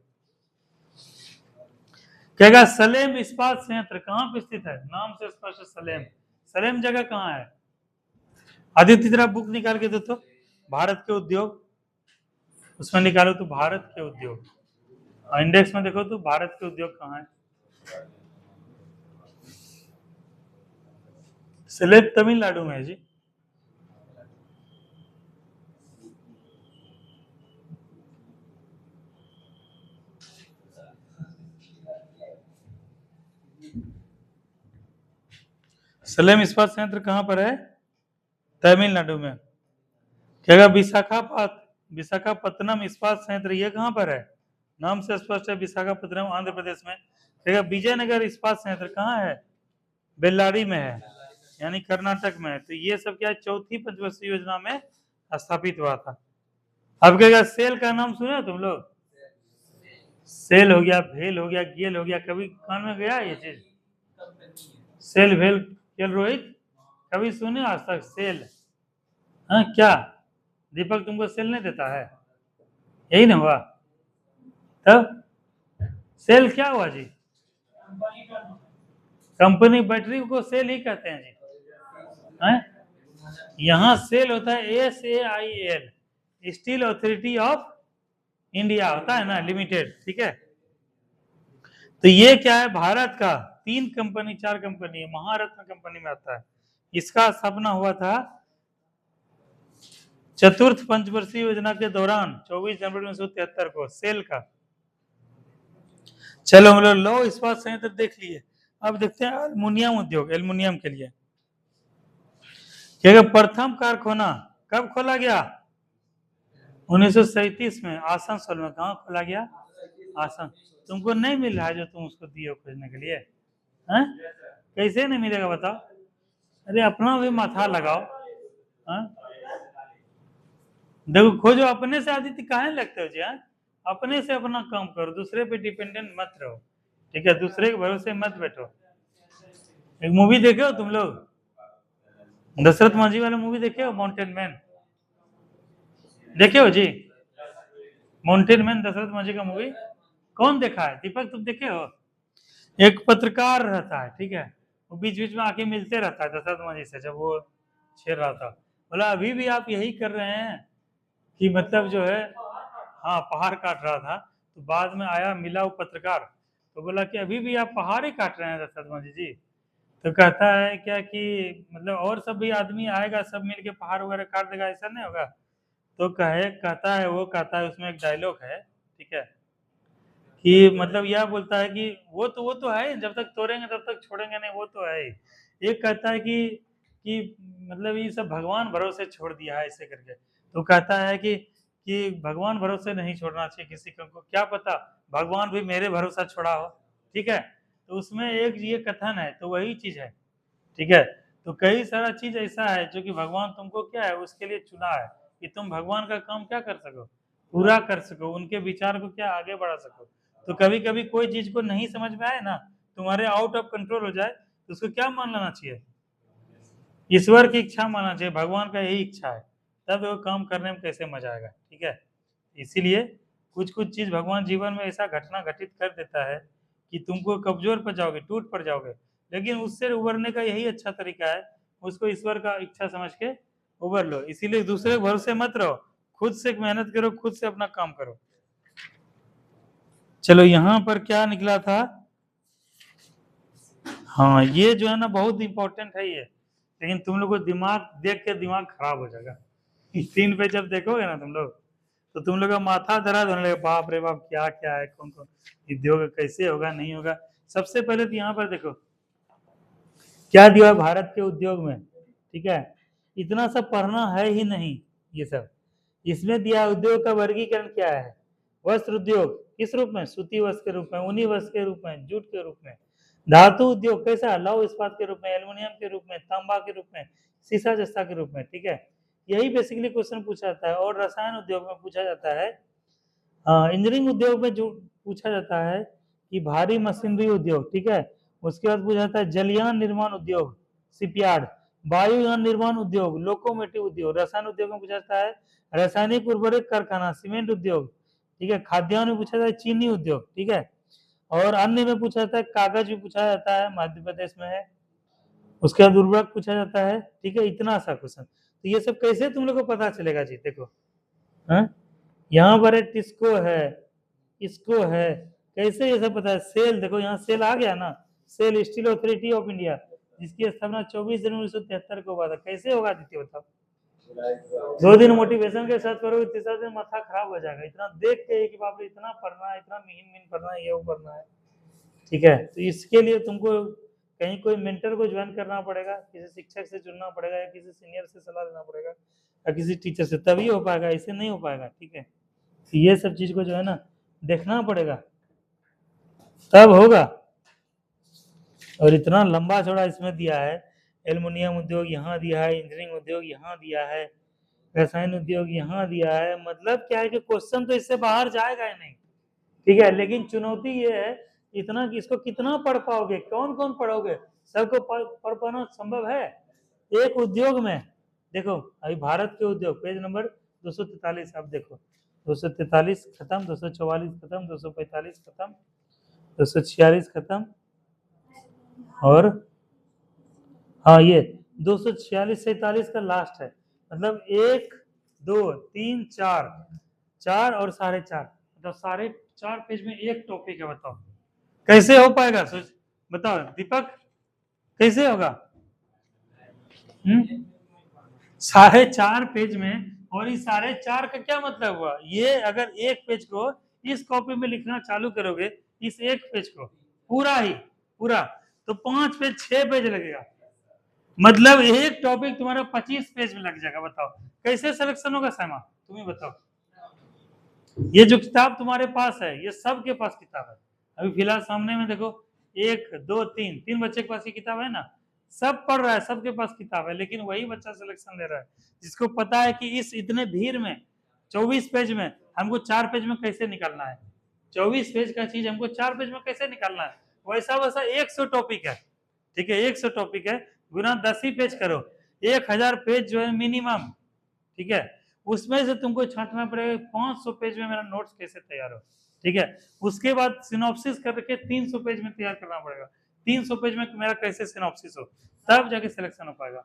कहेगा सलेम इस्पात संयंत्र कहाँ पे स्थित है? नाम से स्पष्ट सलेम। सलेम जगह कहाँ है? आदित्य तेरा बुक निकाल के दो तो, भारत के उद्योग, उसमें निकालो तो भारत के उद्योग, इंडेक्स में देखो तो भारत के उद्योग कहाँ है? सलेम तमिलनाडु में है जी। सलेम इस्पात संयंत्र कहाँ पर है? तमिलनाडु में। कहेगा विशाखापत्तनम इस्पात संयंत्र, ये कहाँ पर है? नाम से स्पष्ट है, विशाखापत्तनम आंध्र प्रदेश में। कहेगा विजयनगर इस्पात संयंत्र कहाँ है? बेल्लारी में है, यानी कर्नाटक में है। तो ये सब क्या चौथी पंचवर्षीय योजना में स्थापित हुआ था। अब कहेगा सेल का नाम सुने हो तुम लोग? सेल हो गया, भेल हो गया, गेल हो गया, कभी कान में गया ये चीज? सेल, भेल, गेल, रोहित कभी सुने आज तक सेल? हाँ, क्या दीपक तुमको सेल नहीं देता है? यही ना हुआ? तब सेल क्या हुआ जी? कंपनी बैटरी को सेल ही कहते हैं जी। हैं? यहाँ सेल होता है SAIL, steel Authority of India होता है ना, लिमिटेड, ठीक है। तो ये क्या है? भारत का 4 कंपनी है, महारत्न कंपनी में आता है। इसका स्थापना हुआ था चतुर्थ पंचवर्षीय योजना के दौरान 24 जनवरी 1973 को, सेल का। चलो हम लोग लौह इस्पात संयंत्र देख लिए, अब देखते हैं एल्युमिनियम उद्योग, एल्युमिनियम के लिए। क्या प्रथम कारखाना कब खोला गया? 1937 में आसनसोल में। कहाँ खोला गया? आसन। तुमको नहीं मिल रहा है जो तुम उसको दिए खोजने के लिए? हैं? कैसे नहीं मिलेगा बताओ? अरे अपना भी माथा लगाओ। हैं? देखो खोजो अपने से, आदित्य काहे लगते हो जी? अपने से अपना काम करो, दूसरे पे डिपेंडेंट मत रहो, ठीक है? दूसरे के भरोसे मत बैठो। एक मूवी देखे हो तुम लोग, दशरथ मांझी वाला मूवी देखे हो, माउंटेन मैन? देखे हो जी? माउंटेन मैन, दशरथ मांझी का मूवी कौन देखा है? दीपक तुम देखे हो? एक पत्रकार रहता है, ठीक है, वो बीच बीच में आके मिलते रहता है दशरथ मांझी से, जब वो छेड़ रहा था। बोला अभी भी आप यही कर रहे हैं कि मतलब जो है, हाँ, पहाड़ काट रहा था। तो बाद में आया, मिला वो पत्रकार, तो बोला कि अभी भी आप पहाड़ ही काट रहे हैं दशरथ मांझी जी? तो कहता है क्या कि मतलब और सब भी आदमी आएगा, सब मिलके पहाड़ वगैरह काट देगा, ऐसा नहीं होगा? तो कहता है उसमें एक डायलॉग है, ठीक है, कि मतलब यह बोलता है कि वो तो है, जब तक तोड़ेंगे तब तक छोड़ेंगे नहीं, वो तो है ही। एक कहता है कि मतलब ये सब भगवान भरोसे छोड़ दिया है ऐसे करके। तो कहता है कि भगवान भरोसे नहीं छोड़ना चाहिए किसी को, क्या पता भगवान भी मेरे भरोसा छोड़ा हो, ठीक है। तो उसमें एक ये कथन है, तो वही चीज है, ठीक है। तो कई सारा चीज ऐसा है जो कि भगवान तुमको क्या है उसके लिए चुना है, कि तुम भगवान का काम क्या कर सको, पूरा कर सको, उनके विचार को क्या आगे बढ़ा सको। तो कभी कभी कोई चीज को नहीं समझ में आए ना, तुम्हारे आउट ऑफ कंट्रोल हो जाए, तो उसको क्या मान लेना चाहिए? ईश्वर की इच्छा मानना चाहिए, भगवान का यही इच्छा है, तब वो काम करने में कैसे मजा आएगा, ठीक है। इसीलिए कुछ कुछ चीज भगवान जीवन में ऐसा घटना घटित कर देता है कि तुमको कमजोर पड़ जाओगे, टूट पड़ जाओगे, लेकिन उससे उबरने का यही अच्छा तरीका है, उसको ईश्वर का इच्छा समझ के उबर लो। इसीलिए दूसरे के भरोसे मत रहो, खुद से मेहनत करो, खुद से अपना काम करो। चलो यहाँ पर क्या निकला था? हाँ, ये जो है ना बहुत इंपॉर्टेंट है ये, लेकिन तुम लोग को दिमाग देख के दिमाग खराब हो जाएगा स्क्रीन पे जब देखोगे ना तुम लोग, तो तुम लोग का माथा दर्द होने लगा, बाप रे बाप क्या क्या है, कौन कौन उद्योग कैसे होगा नहीं होगा। सबसे पहले तो यहाँ पर देखो क्या दिया है भारत के उद्योग में, ठीक है, इतना सब पढ़ना है ही नहीं ये सब। इसमें दिया उद्योग का वर्गीकरण क्या है, वस्त्र उद्योग किस रूप में, सूती वस्त्र के रूप में, ऊनी वस्त्र के रूप में, जूट के रूप में। धातु उद्योग कैसा, लौह इस्पात के रूप में, एल्युमिनियम के रूप में, तांबा के रूप में, सीसा जस्ता के रूप में, ठीक है। यही बेसिकली क्वेश्चन पूछा जाता है। और रसायन उद्योग में पूछा जाता है, इंजीनियरिंग उद्योग में जो पूछा जाता है कि भारी मशीनरी उद्योग, ठीक है। उसके बाद पूछा जाता है जलयान निर्माण उद्योग, शिपयार्ड, वायुयान निर्माण उद्योग, लोकोमोटिव उद्योग। रसायन उद्योग में पूछा जाता है रासायनिक उर्वरक कारखाना, सीमेंट उद्योग, ठीक है। खाद्यान्न में पूछा जाता है चीनी उद्योग, ठीक है। और अन्य में पूछा जाता है कागज भी पूछा जाता है, मध्य प्रदेश में है। उसके बाद उर्वरक पूछा जाता है, ठीक है। इतना सा क्वेश्चन, तो ये सब कैसे तुम लोग को पता चलेगा जी, देखो यहाँ पर है टिस्को है, इसको है, कैसे ये सब पता है। सेल देखो यहाँ सेल आ गया ना, SAIL Steel Authority of India, जिसकी स्थापना 24 जनवरी 1973 को हुआ था। कैसे होगा आदित्य बताओ, 2 दिन मोटिवेशन के साथ करोगे, तीसरा दिन माथा खराब हो जाएगा। इतना देख के कि बाप रे इतना पढ़ना है, इतना महीन पढ़ना है, ये वो पढ़ना है, ठीक है। तो इसके लिए तुमको कहीं कोई मेंटर को ज्वाइन करना पड़ेगा, किसी शिक्षक से जुड़ना पड़ेगा, या किसी सीनियर से सलाह लेना पड़ेगा, या किसी टीचर से, तभी हो पाएगा, ऐसे नहीं हो पाएगा, ठीक है। तो ये सब चीज को जो है ना देखना पड़ेगा, तब होगा। और इतना लंबा चौड़ा इसमें दिया है, एल्युमिनियम उद्योग यहाँ दिया है, इंजीनियरिंग उद्योग यहाँ दिया है, रसायन उद्योग यहाँ दिया है। मतलब क्या है कि क्वेश्चन तो इससे बाहर जाएगा ही नहीं, ठीक है। लेकिन चुनौती ये है इतना कि इसको कितना पढ़ पाओगे, कौन कौन पढ़ोगे, सबको पढ़ पाना संभव है। एक उद्योग में देखो, अभी भारत के उद्योग पेज नंबर 243, अब देखो 243 खत्म, 244 खत्म, 245 खत्म, 246 खत्म, और हाँ ये 246 47 का लास्ट है। मतलब 1 2 3 4 4 और 4.5, मतलब 4.5 पेज में एक टॉपिक है। बताओ कैसे हो पाएगा, सोच बताओ दीपक, कैसे होगा? 4.5 पेज में, और इस 4.5 का क्या मतलब हुआ, ये अगर एक पेज को इस कॉपी में लिखना चालू करोगे, इस एक पेज को पूरा ही पूरा, तो 5 पेज 6 पेज लगेगा। मतलब एक टॉपिक तुम्हारा 25 पेज में लग जाएगा। बताओ कैसे सिलेक्शन होगा सैमा, तुम ही बताओ। ये जो किताब तुम्हारे पास है, ये सबके पास किताब है। अभी फिलहाल सामने में देखो 1 2 3 बच्चे के पास ये किताब है ना, सब पढ़ रहा है, सबके पास किताब है, लेकिन वही बच्चा सिलेक्शन ले रहा है जिसको पता है कि इस इतने भीड़ में 24 पेज में हमको 4 पेज में कैसे निकालना है, 24 पेज का चीज हमको 4 पेज में कैसे निकालना है। वैसा वैसा 100 टॉपिक है, ठीक है, 100 टॉपिक है, गुना 10 ही पेज करो, 1000 पेज जो है मिनिमम, ठीक है। उसमें से तुमको छांटना पड़ेगा 500 पेज में मेरा नोट्स कैसे तैयार हो, ठीक है। उसके बाद सिनॉप्सिस करके 300 पेज में तैयार करना पड़ेगा, 300 पेज में मेरा कैसे सिनॉप्सिस हो, तब जाके सिलेक्शन हो पाएगा।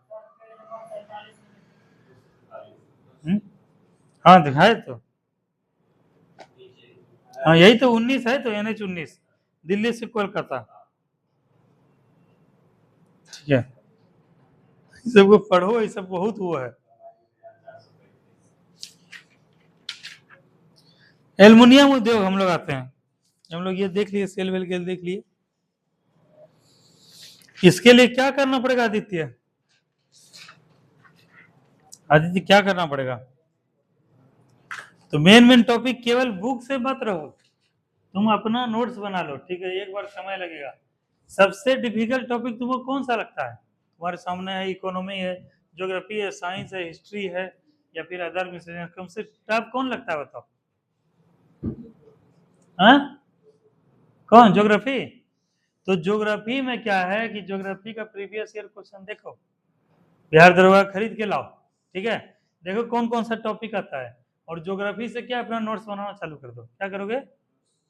हाँ दिखाए तो, हाँ यही तो 19 है, तो NH 19 दिल्ली से कोलकाता, ठीक है। सबको पढ़ो, ये सब बहुत हुआ है। एल्युमिनियम उद्योग हम लोग आते हैं, हम लोग ये देख लिए, सेल वेल के देख लिए। इसके लिए क्या करना पड़ेगा आदित्य, आदित्य क्या करना पड़ेगा? तो मेन टॉपिक, केवल बुक से मत रहो, तुम अपना नोट्स बना लो, ठीक है। एक बार समय लगेगा। सबसे डिफिकल्ट टॉपिक तुमको कौन सा लगता है? तुम्हारे सामने है इकोनॉमी है, ज्योग्राफी है, साइंस है, हिस्ट्री है, या फिर अदर मिसलेनियस, कम से टफ कौन लगता है बताओ? हाँ कौन, ज्योग्राफी? तो ज्योग्राफी में क्या है कि ज्योग्राफी का प्रीवियस ईयर क्वेश्चन देखो, बिहार दरोगा खरीद के लाओ, ठीक है। देखो कौन कौन सा टॉपिक आता है, और ज्योग्राफी से क्या अपना नोट्स बनाना चालू कर दो। क्या करोगे?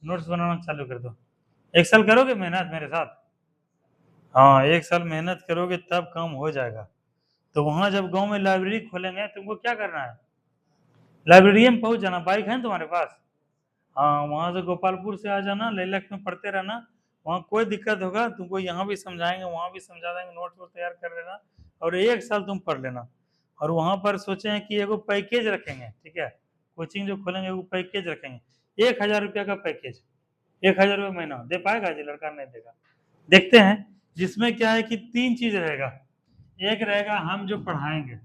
नोट्स बनाना चालू कर दो। 1 साल करोगे मेहनत मेरे साथ? हाँ 1 साल मेहनत करोगे तब काम हो जाएगा। तो वहां जब गांव में लाइब्रेरी खोलेंगे, तुमको क्या करना है, लाइब्रेरी में पहुंच जाना। बाइक है तुम्हारे पास? हाँ वहां से गोपालपुर से आ जाना, लेलक में पढ़ते रहना। वहाँ कोई दिक्कत होगा तुमको यहाँ भी समझाएंगे, वहाँ भी समझा देंगे, नोट्स को तैयार कर लेना, और 1 साल तुम पढ़ लेना। और वहाँ पर सोचे हैं कि एगो पैकेज रखेंगे, ठीक है, कोचिंग जो खोलेंगे वो पैकेज रखेंगे, 1000 रुपया का पैकेज, 1000 रुपये महीना दे पाएगा? जी लड़का नहीं देगा। देखते हैं जिसमें क्या है कि 3 चीज रहेगा। एक रहेगा हम जो पढ़ाएंगे,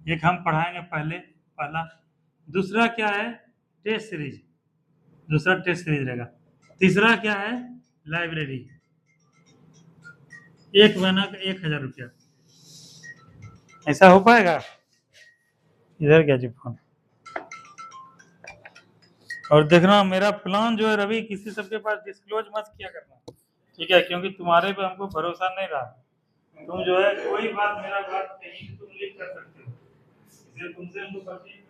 एक हम पढ़ाएंगे पहला, दूसरा क्या है टेस्ट सीरीज, दूसरा टेस्ट सीरीज रहेगा, तीसरा क्या है लाइब्रेरी। 1 महीना का 1000 रुपया, ऐसा हो पाएगा? इधर क्या जी फोन। और देखना मेरा प्लान जो है रवि किसी सबके पास डिस्क्लोज मत किया करना, ठीक है? क्योंकि तुम्हारे पे हमको भरोसा नहीं रहा। तुम जो है कोई बात मेरा बात कहीं भी तुम लीक कर सकते हो, इसलिए तुमसे हमको बातचीत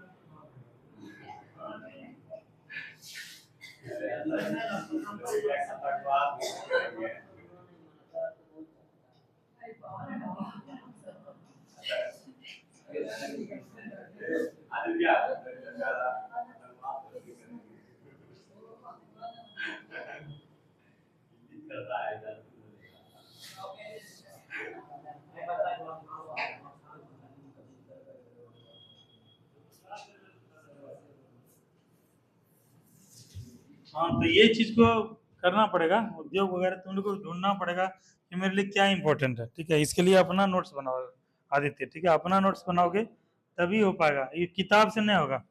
हाँ, तो ये चीज को करना पड़ेगा, उद्योग वगैरह तुम लोग को ढूंढना पड़ेगा कि मेरे लिए क्या इंपॉर्टेंट है, ठीक है? इसके लिए अपना नोट्स बनाओ आदित्य, ठीक है? अपना नोट्स बनाओगे तभी हो पाएगा, ये किताब से नहीं होगा।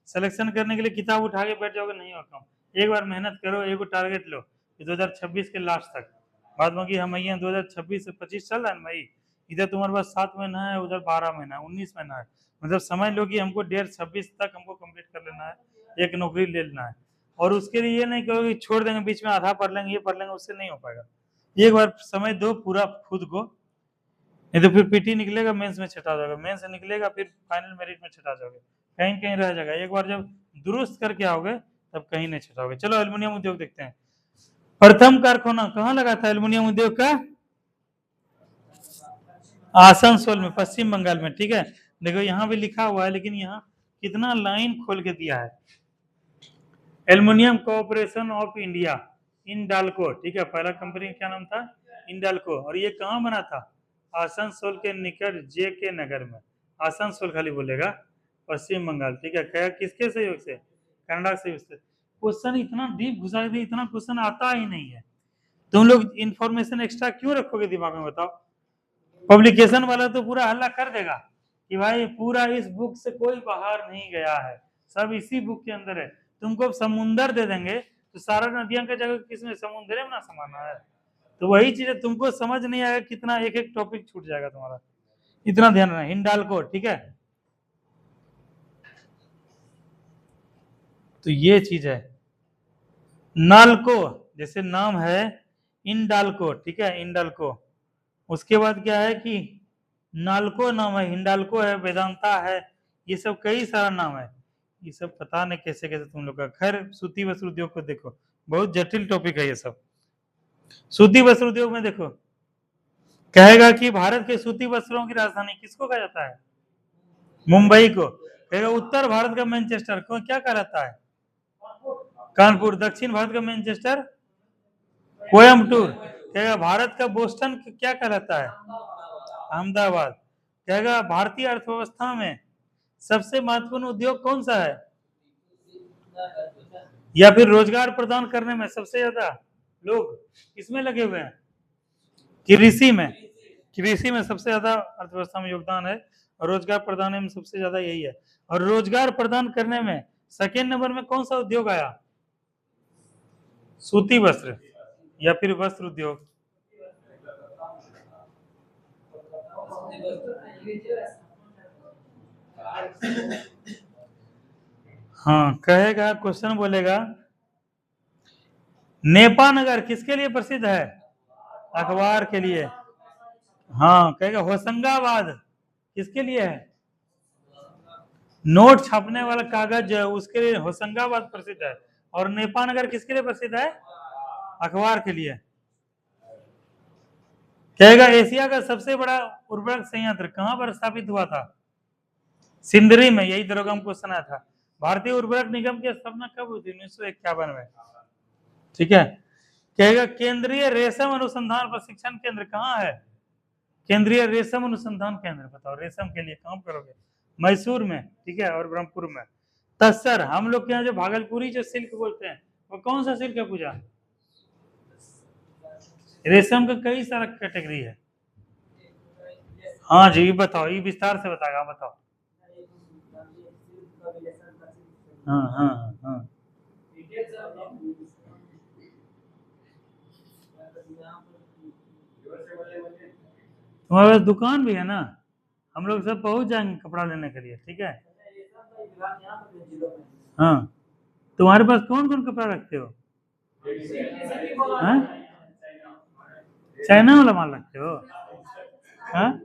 सिलेक्शन करने के लिए किताब उठा के बैठ जाओगे, नहीं होगा। एक बार मेहनत करो, एक टारगेट लो कि 2026 के लास्ट तक, बाद बाकी हम 2026 से 25 चल रहा है मई, इधर तुम्हारे पास 7 महीना है, उधर 12 महीना है, 19 महीना है, मतलब समझ लो कि हमको 26 तक हमको कंप्लीट कर लेना है, एक नौकरी ले लेना है। और उसके लिए ये नहीं कहो कि छोड़ देंगे बीच में, आधा पढ़ लेंगे, ये पढ़ लेंगे, उससे नहीं हो पाएगा। एक बार समय दो पूरा खुद को, नहीं तो फिर पीटी निकलेगा मेंस में छटा जाएगा, मेंस से निकलेगा फिर फाइनल मेरिट में छटा जाओगे, कहीं कहीं रह जाएगा। एक बार जब दुरुस्त करके आओगे तब कहीं नहीं छटाओगे। चलो एल्युमिनियम उद्योग देखते हैं। प्रथम कारखाना कहाँ लगा था एल्युमिनियम उद्योग का? आसनसोल में, पश्चिम बंगाल में, ठीक है? देखो यहाँ भी लिखा हुआ है, लेकिन यहाँ कितना लाइन खोल के दिया है। Aluminium corporation of India, Indalco, ठीक है? पहला कंपनी क्या नाम था? इंडाल्को। और ये कहाँ बना था? आसनसोल के निकट जे के नगर में। आसनसोल खाली बोलेगा, पश्चिम बंगाल, ठीक है? क्या किसके सहयोग से? कनाडा सहयोग से। क्वेश्चन इतना डीप घुसा दी, इतना क्वेश्चन आता ही नहीं है। तुम लोग इंफॉर्मेशन एक्स्ट्रा क्यों रखोगे दिमाग में, बताओ? पब्लिकेशन वाला तो पूरा हल्ला कर देगा कि भाई पूरा इस बुक से कोई बाहर नहीं गया है, सब इसी बुक के अंदर है। तुमको समुंदर दे देंगे तो सारा नदियां का जगह किसमें? समुद्र में ना समाना है। तो वही चीज तुमको समझ नहीं आएगा, कितना एक एक टॉपिक छूट जाएगा तुम्हारा। इतना ध्यान रखना। हिंडाल्को, ठीक है? तो ये चीज है। नाल्को, जैसे नाम है इंडाल्को, ठीक है? इंडाल्को। उसके बाद क्या है कि नाल्को नाम है, हिंडाल्को है, वेदांता है, ये सब कई सारा नाम है। ये सब पता नहीं कैसे कैसे तुम लोग का। खैर सूती वस्त्र उद्योग को देखो, बहुत जटिल टॉपिक है ये सब। सूती वस्त्र उद्योग में देखो, कहेगा कि भारत के सूती वस्त्रों की राजधानी किसको कहा जाता है? मुंबई को। कहेगा उत्तर भारत का मैनचेस्टर को क्या कहलाता है? कानपुर। दक्षिण भारत का मैनचेस्टर कोयम्बटूर। कहेगा भारत का बोस्टन क्या कहलाता है? अहमदाबाद। कहेगा भारतीय अर्थव्यवस्था में सबसे महत्वपूर्ण उद्योग कौन सा है? या फिर रोजगार प्रदान करने में सबसे ज्यादा लोग किसमें लगे हुए हैं? कृषि में। कृषि में सबसे ज्यादा अर्थव्यवस्था में योगदान है, और रोजगार प्रदान में सबसे ज्यादा यही है। और रोजगार प्रदान करने में सेकेंड नंबर में कौन सा उद्योग आया? सूती वस्त्र या फिर वस्त्र उद्योग। हाँ, कहेगा क्वेश्चन बोलेगा नेपानगर किसके लिए प्रसिद्ध है? अखबार के लिए। हाँ, कहेगा होशंगाबाद किसके लिए है? नोट छापने वाला कागज जो है उसके लिए होशंगाबाद प्रसिद्ध है। और नेपानगर किसके लिए प्रसिद्ध है? अखबार के लिए। कहेगा एशिया का सबसे बड़ा उर्वरक संयंत्र कहां पर स्थापित हुआ था? सिंदरी में। यही दरोगा में क्वेश्चन आया था। भारतीय उर्वरक निगम की स्थापना कब हुई थी? 1951 में, ठीक है? कहेगा केंद्रीय रेशम अनुसंधान प्रशिक्षण केंद्र कहाँ है? केंद्रीय रेशम अनुसंधान केंद्र, बताओ रेशम के लिए काम करोगे? मैसूर में, ठीक है? और ब्रह्मपुर में। तसर, हम लोग के यहाँ जो भागलपुरी जो सिल्क बोलते हैं वो कौन सा सिल्क है पूजा? रेशम का कई सारा कैटेगरी है। हाँ जी बताओ, ये विस्तार से बताएगा, बताओ। हाँ हाँ हाँ। तुम्हारे पास दुकान भी है ना, हम लोग सब पहुंच जाएंगे कपड़ा लेने के लिए, ठीक है। हाँ, तुम्हारे पास कौन कौन कपड़ा रखते हो? हाँ? चाइना वाला माल रखते हो? हाँ?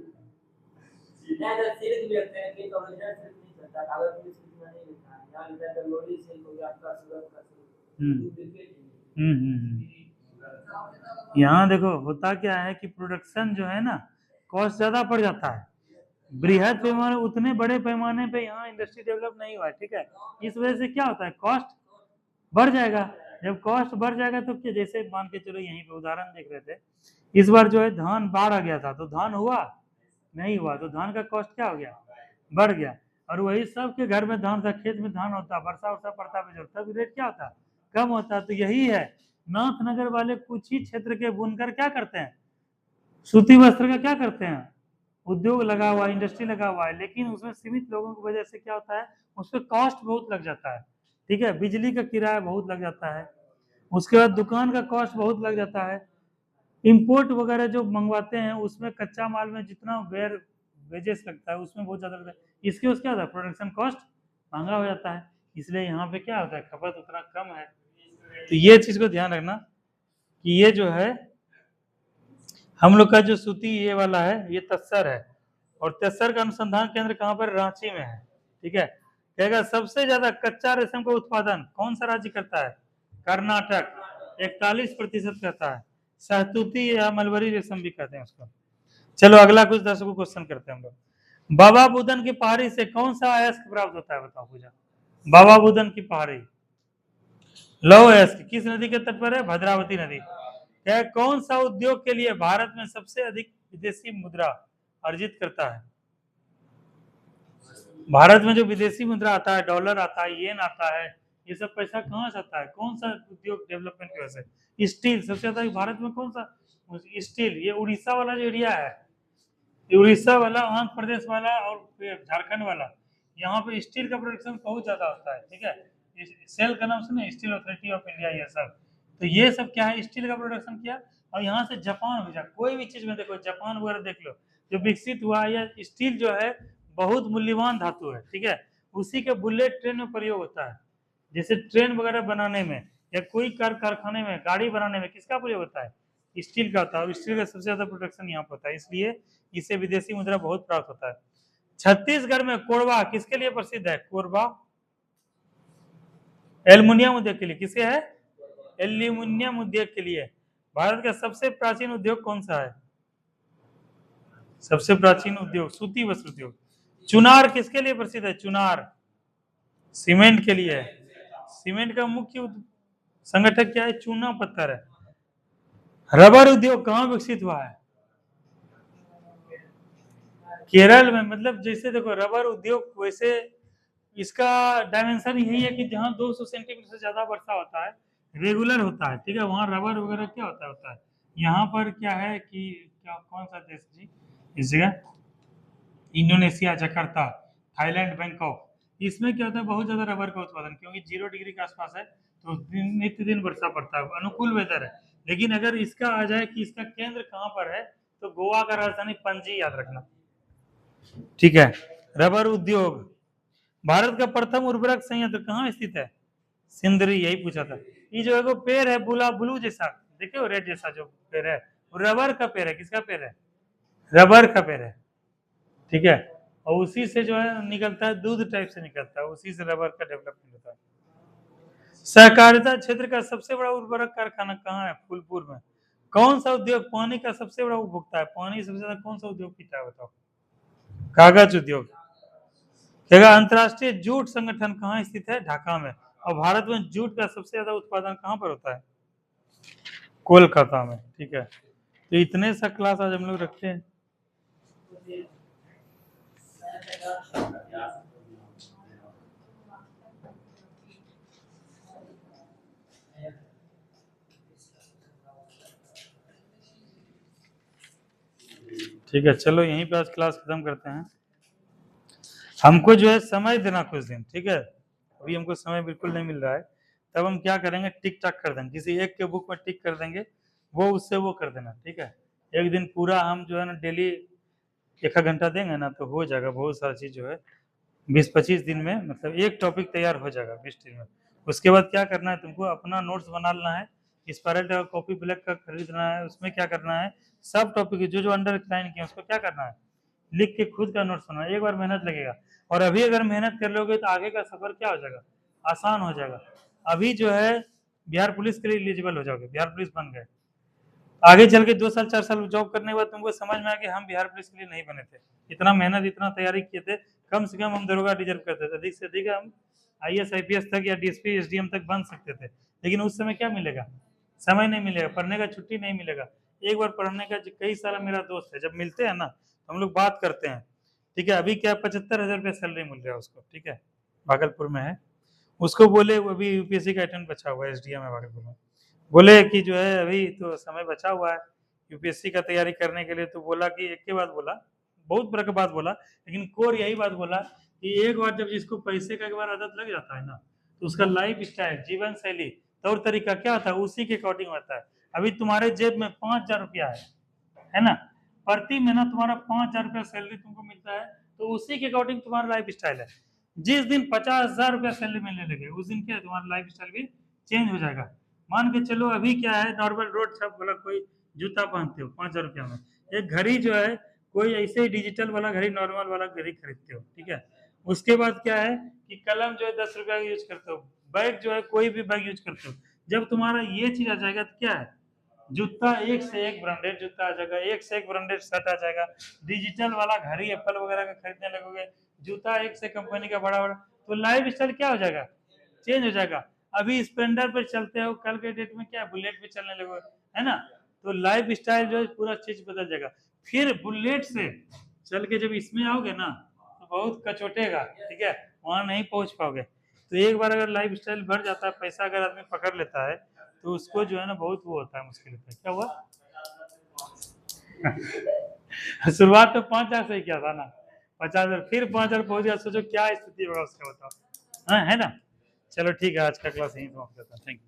यहाँ देखो होता क्या है कि प्रोडक्शन जो है ना, कॉस्ट ज्यादा पड़ जाता है। बृहद पैमाने, उतने बड़े पैमाने पे यहाँ इंडस्ट्री डेवलप नहीं हुआ है, ठीक है। इस वजह से क्या होता है, कॉस्ट बढ़ जाएगा। जब कॉस्ट बढ़ जाएगा तो क्या, जैसे मान के चलो यहीं पे उदाहरण देख रहे थे, इस बार जो है धान बाढ़ आ गया था, तो धान हुआ नहीं हुआ, तो धान का कॉस्ट क्या हो गया, बढ़ गया। और वही सबके घर में धान था, खेत में धान होता, वर्षा वर्षा पड़ता भी, तब रेट क्या होता, कम होता। तो यही है, नाथनगर वाले कुछ ही क्षेत्र के बुनकर क्या करते हैं, सूती वस्त्र का क्या करते हैं, उद्योग लगा हुआ है, इंडस्ट्री लगा हुआ है, लेकिन उसमें सीमित लोगों की वजह से क्या होता है, उस पर कॉस्ट बहुत लग जाता है, ठीक है। बिजली का किराया बहुत लग जाता है, उसके बाद दुकान का कॉस्ट बहुत लग जाता है, इंपोर्ट वगैरह जो मंगवाते हैं उसमें कच्चा माल में जितना वेजेस लगता है उसमें बहुत ज्यादा लगता है, इसके उसके क्या होता है, प्रोडक्शन कॉस्ट महंगा हो जाता है। इसलिए यहाँ पे क्या होता है, खपत उतना कम है। तो ये चीज को ध्यान रखना कि ये जो है हम लोग का जो सूती ये वाला है, ये तस्सर है, और तस्सर का अनुसंधान केंद्र कहाँ पर, रांची में है, ठीक है। कहेगा सबसे ज्यादा कच्चा रेशम का उत्पादन कौन सा राज्य करता है, कर्नाटक 41% करता है। सहतूती या मलबरी रेशम भी कहते हैं उसको। चलो अगला कुछ दर्शकों क्वेश्चन करते हैं हम लोग। बाबा बुदन की पहाड़ी से कौन सा अयस्क प्राप्त होता है, बताओ पूजा। बाबा बुदन की पहाड़ी लौह अयस्क किस नदी के तट पर है, भद्रावती नदी। क्या कौन सा उद्योग के लिए भारत में सबसे अधिक विदेशी मुद्रा अर्जित करता है? भारत में जो विदेशी मुद्रा आता है, डॉलर आता है, येन आता है, ये सब पैसा कहाँ से आता है, कौन सा उद्योग डेवलपमेंट की वजह से? स्टील सबसे ज्यादा भारत में कौन सा, स्टील। ये उड़ीसा वाला जो एरिया है, उड़ीसा वाला, आंध्र प्रदेश वाला और झारखंड वाला, यहाँ पे स्टील का प्रोडक्शन बहुत ज्यादा होता है, ठीक है। सेल का नाम सुने, स्टील अथॉरिटी ऑफ इंडिया, ये सब। तो ये सब क्या है, स्टील का प्रोडक्शन किया, और यहाँ से जापान भेजा। कोई भी चीज में देखो, जापान वगैरह देख लो, जो विकसित हुआ है, या स्टील जो है बहुत मूल्यवान धातु है, ठीक है। उसी के बुलेट ट्रेन में प्रयोग होता है, जैसे ट्रेन वगैरह बनाने में, या कोई कारखाने में, गाड़ी बनाने में किसका प्रयोग होता है, स्टील का होता है। और स्टील का सबसे ज्यादा प्रोडक्शन यहाँ पर होता है, इसलिए इसे विदेशी मुद्रा बहुत प्राप्त होता है। छत्तीसगढ़ में कोरबा किसके लिए प्रसिद्ध है, कोरबा एल्युमिनियम उद्योग के लिए। किसके है, एल्यूमिनियम उद्योग के लिए। भारत का सबसे प्राचीन उद्योग कौन सा है, सबसे प्राचीन उद्योग सूती वस्त्र उद्योग। चुनार किसके लिए प्रसिद्ध है, चुनार सीमेंट के लिए है। सीमेंट का मुख्य संगठक क्या है, चूना पत्थर है। रबर उद्योग कहाँ विकसित हुआ है, केरल में। मतलब जैसे देखो रबर उद्योग, वैसे इसका डायमेंशन यही है कि जहाँ 200 सेंटीमीटर से ज्यादा वर्षा होता है, रेगुलर होता है, ठीक है, वहाँ रबर वगैरह क्या होता है। यहाँ पर क्या है कि क्या, कौन सा देश जी इस जगह, इंडोनेशिया, जकार्ता, थाईलैंड, बैंकॉक, इसमें क्या होता है, बहुत ज्यादा रबर का उत्पादन, क्योंकि 0 डिग्री के आसपास है, तो नित्य दिन वर्षा पड़ता है, अनुकूल वेदर है। लेकिन अगर इसका आ जाए कि इसका केंद्र कहाँ पर है, तो गोवा का राजधानी पणजी याद रखना, ठीक है। रबर उद्योग, भारत का प्रथम उर्वरक संयंत्र कहाँ स्थित है, सिंदरी, यही पूछा था। ये जो है वो पेड़ है, ब्लू जैसा, देखे हो रेड जैसा जो पेड़ है, वो रबर का पेड़ है। किसका पेड़ है, रबर का पेड़ है, ठीक है। और उसी से जो है निकलता है, दूध टाइप से निकलता है, उसी से रबर का डेवलपमेंट होता है। सहकारिता क्षेत्र का सबसे बड़ा उर्वरक कारखाना कहाँ है, फूलपुर में। कौन सा उद्योग पानी का सबसे बड़ा उपभोक्ता है, पानी सबसे ज्यादा कौन सा उद्योग पीता है, बताओ। कागज उद्योग। अंतरराष्ट्रीय जूट संगठन कहाँ स्थित है, ढाका में। और भारत में जूट का सबसे ज्यादा उत्पादन कहाँ पर होता है, कोलकाता में, ठीक है। तो इतने सा क्लास आज हम लोग रखते हैं। ठीक है, चलो यहीं पे आज क्लास खत्म करते हैं। हमको जो है समय देना कुछ दिन, ठीक है, अभी हमको समय बिल्कुल नहीं मिल रहा है। तब हम क्या करेंगे, टिक टाक कर देंगे, किसी एक के बुक में टिक कर देंगे, वो उससे वो कर देना, ठीक है। एक दिन पूरा हम जो है ना डेली 1 घंटा देंगे ना, तो हो जाएगा बहुत सारी चीज जो है 20-25 दिन में, मतलब एक टॉपिक तैयार हो जाएगा 20 दिन में। उसके बाद क्या करना है, तुमको अपना नोट्स बना लेना है, स्पायरल का कॉपी ब्लैक का खरीदना है, उसमें क्या करना है, सब टॉपिक जो जो अंडरलाइन किए उसको क्या करना है, लिख के खुद का नोट्स बनाना। एक बार मेहनत लगेगा, और अभी अगर मेहनत कर लोगे तो आगे का सफर क्या हो जाएगा, आसान हो जाएगा। अभी जो है बिहार पुलिस के लिए एलिजिबल हो जाओगे, बिहार पुलिस बन गए, आगे चल के 2 साल 4 साल जॉब करने के बाद तुमको समझ में आया कि हम बिहार पुलिस के लिए नहीं बने थे, इतना मेहनत इतना तैयारी किए थे, कम से कम हम दरोगा डिजर्व करते थे, अधिक से अधिक हम IAS IPS तक या DSP SDM तक बन सकते थे। लेकिन उस समय क्या मिलेगा, समय नहीं मिलेगा, पढ़ने का छुट्टी नहीं मिलेगा। एक बार पढ़ने का, कई सारा मेरा दोस्त है, जब मिलते हैं ना हम लोग बात करते हैं, ठीक है। अभी क्या 75,000 रुपया सैलरी मिल रहा है उसको, ठीक है, भागलपुर में है। उसको बोले, वो अभी UPSC का अटेम्प्ट बचा हुआ है, SDM है भागलपुर में, बोले कि जो है अभी तो समय बचा हुआ है UPSC का तैयारी करने के लिए, तो बोला कि एक के बाद बोला, बहुत बड़ा का बात बोला, लेकिन कोर यही बात बोला कि एक बार जब जिसको पैसे का एक बार आदत लग जाता है ना, तो उसका लाइफ स्टाइल, जीवन शैली, तौर तरीका क्या होता है, उसी के अकॉर्डिंग होता है। अभी तुम्हारे जेब में 5,000 रुपया है ना, प्रति महीना तुम्हारा 5,000 रुपया सैलरी तुमको मिलता है, तो उसी के अकॉर्डिंग तुम्हारा लाइफ स्टाइल है। जिस दिन 50,000 रुपया सैलरी मिलने लगे, उस दिन क्या है, तुम्हारा लाइफ स्टाइल भी चेंज हो जाएगा। मान के चलो अभी क्या है, नॉर्मल रोड छाप वाला कोई जूता पहनते हो 5,000 रुपया में, एक घड़ी जो है कोई ऐसे ही डिजिटल वाला घड़ी, नॉर्मल वाला घड़ी खरीदते हो, ठीक है। उसके बाद क्या है कि कलम जो है 10 रुपया का यूज करते हो, बैग जो है कोई भी बैग यूज करते हो। जब तुम्हारा ये चीज आ जाएगा तो क्या है, जूता एक से एक ब्रांडेड जूता आ जाएगा, एक से एक ब्रांडेड शर्ट आ जाएगा, डिजिटल वाला घड़ी एप्पल वगैरह का खरीदने लगोगे, जूता एक से कंपनी का बड़ा बड़ा, तो लाइफ स्टाइल क्या हो जाएगा, चेंज हो जाएगा। अभी स्प्लेंडर पर चलते हो, कल के डेट में क्या बुलेट पे चलने लगोगे, है ना, तो लाइफ स्टाइल जो है पूरा चीज बदल जाएगा। फिर बुलेट से चल के जब इसमें आओगे ना, तो बहुत कचोटेगा, ठीक है, वहां नहीं पहुंच पाओगे। तो एक बार अगर लाइफ स्टाइल बढ़ जाता है, पैसा अगर आदमी पकड़ लेता है, तो उसको जो है ना बहुत वो होता है, मुश्किल होता है। क्या हुआ शुरुआत तो 5,000 से ही किया था ना, 50,000, फिर 5,000 पहुंच गया, सोचो क्या स्थिति होगा उसका, बताओ, हाँ है ना। चलो ठीक है, आज का क्लास यहीं समाप्त करता हूँ, थैंक यू।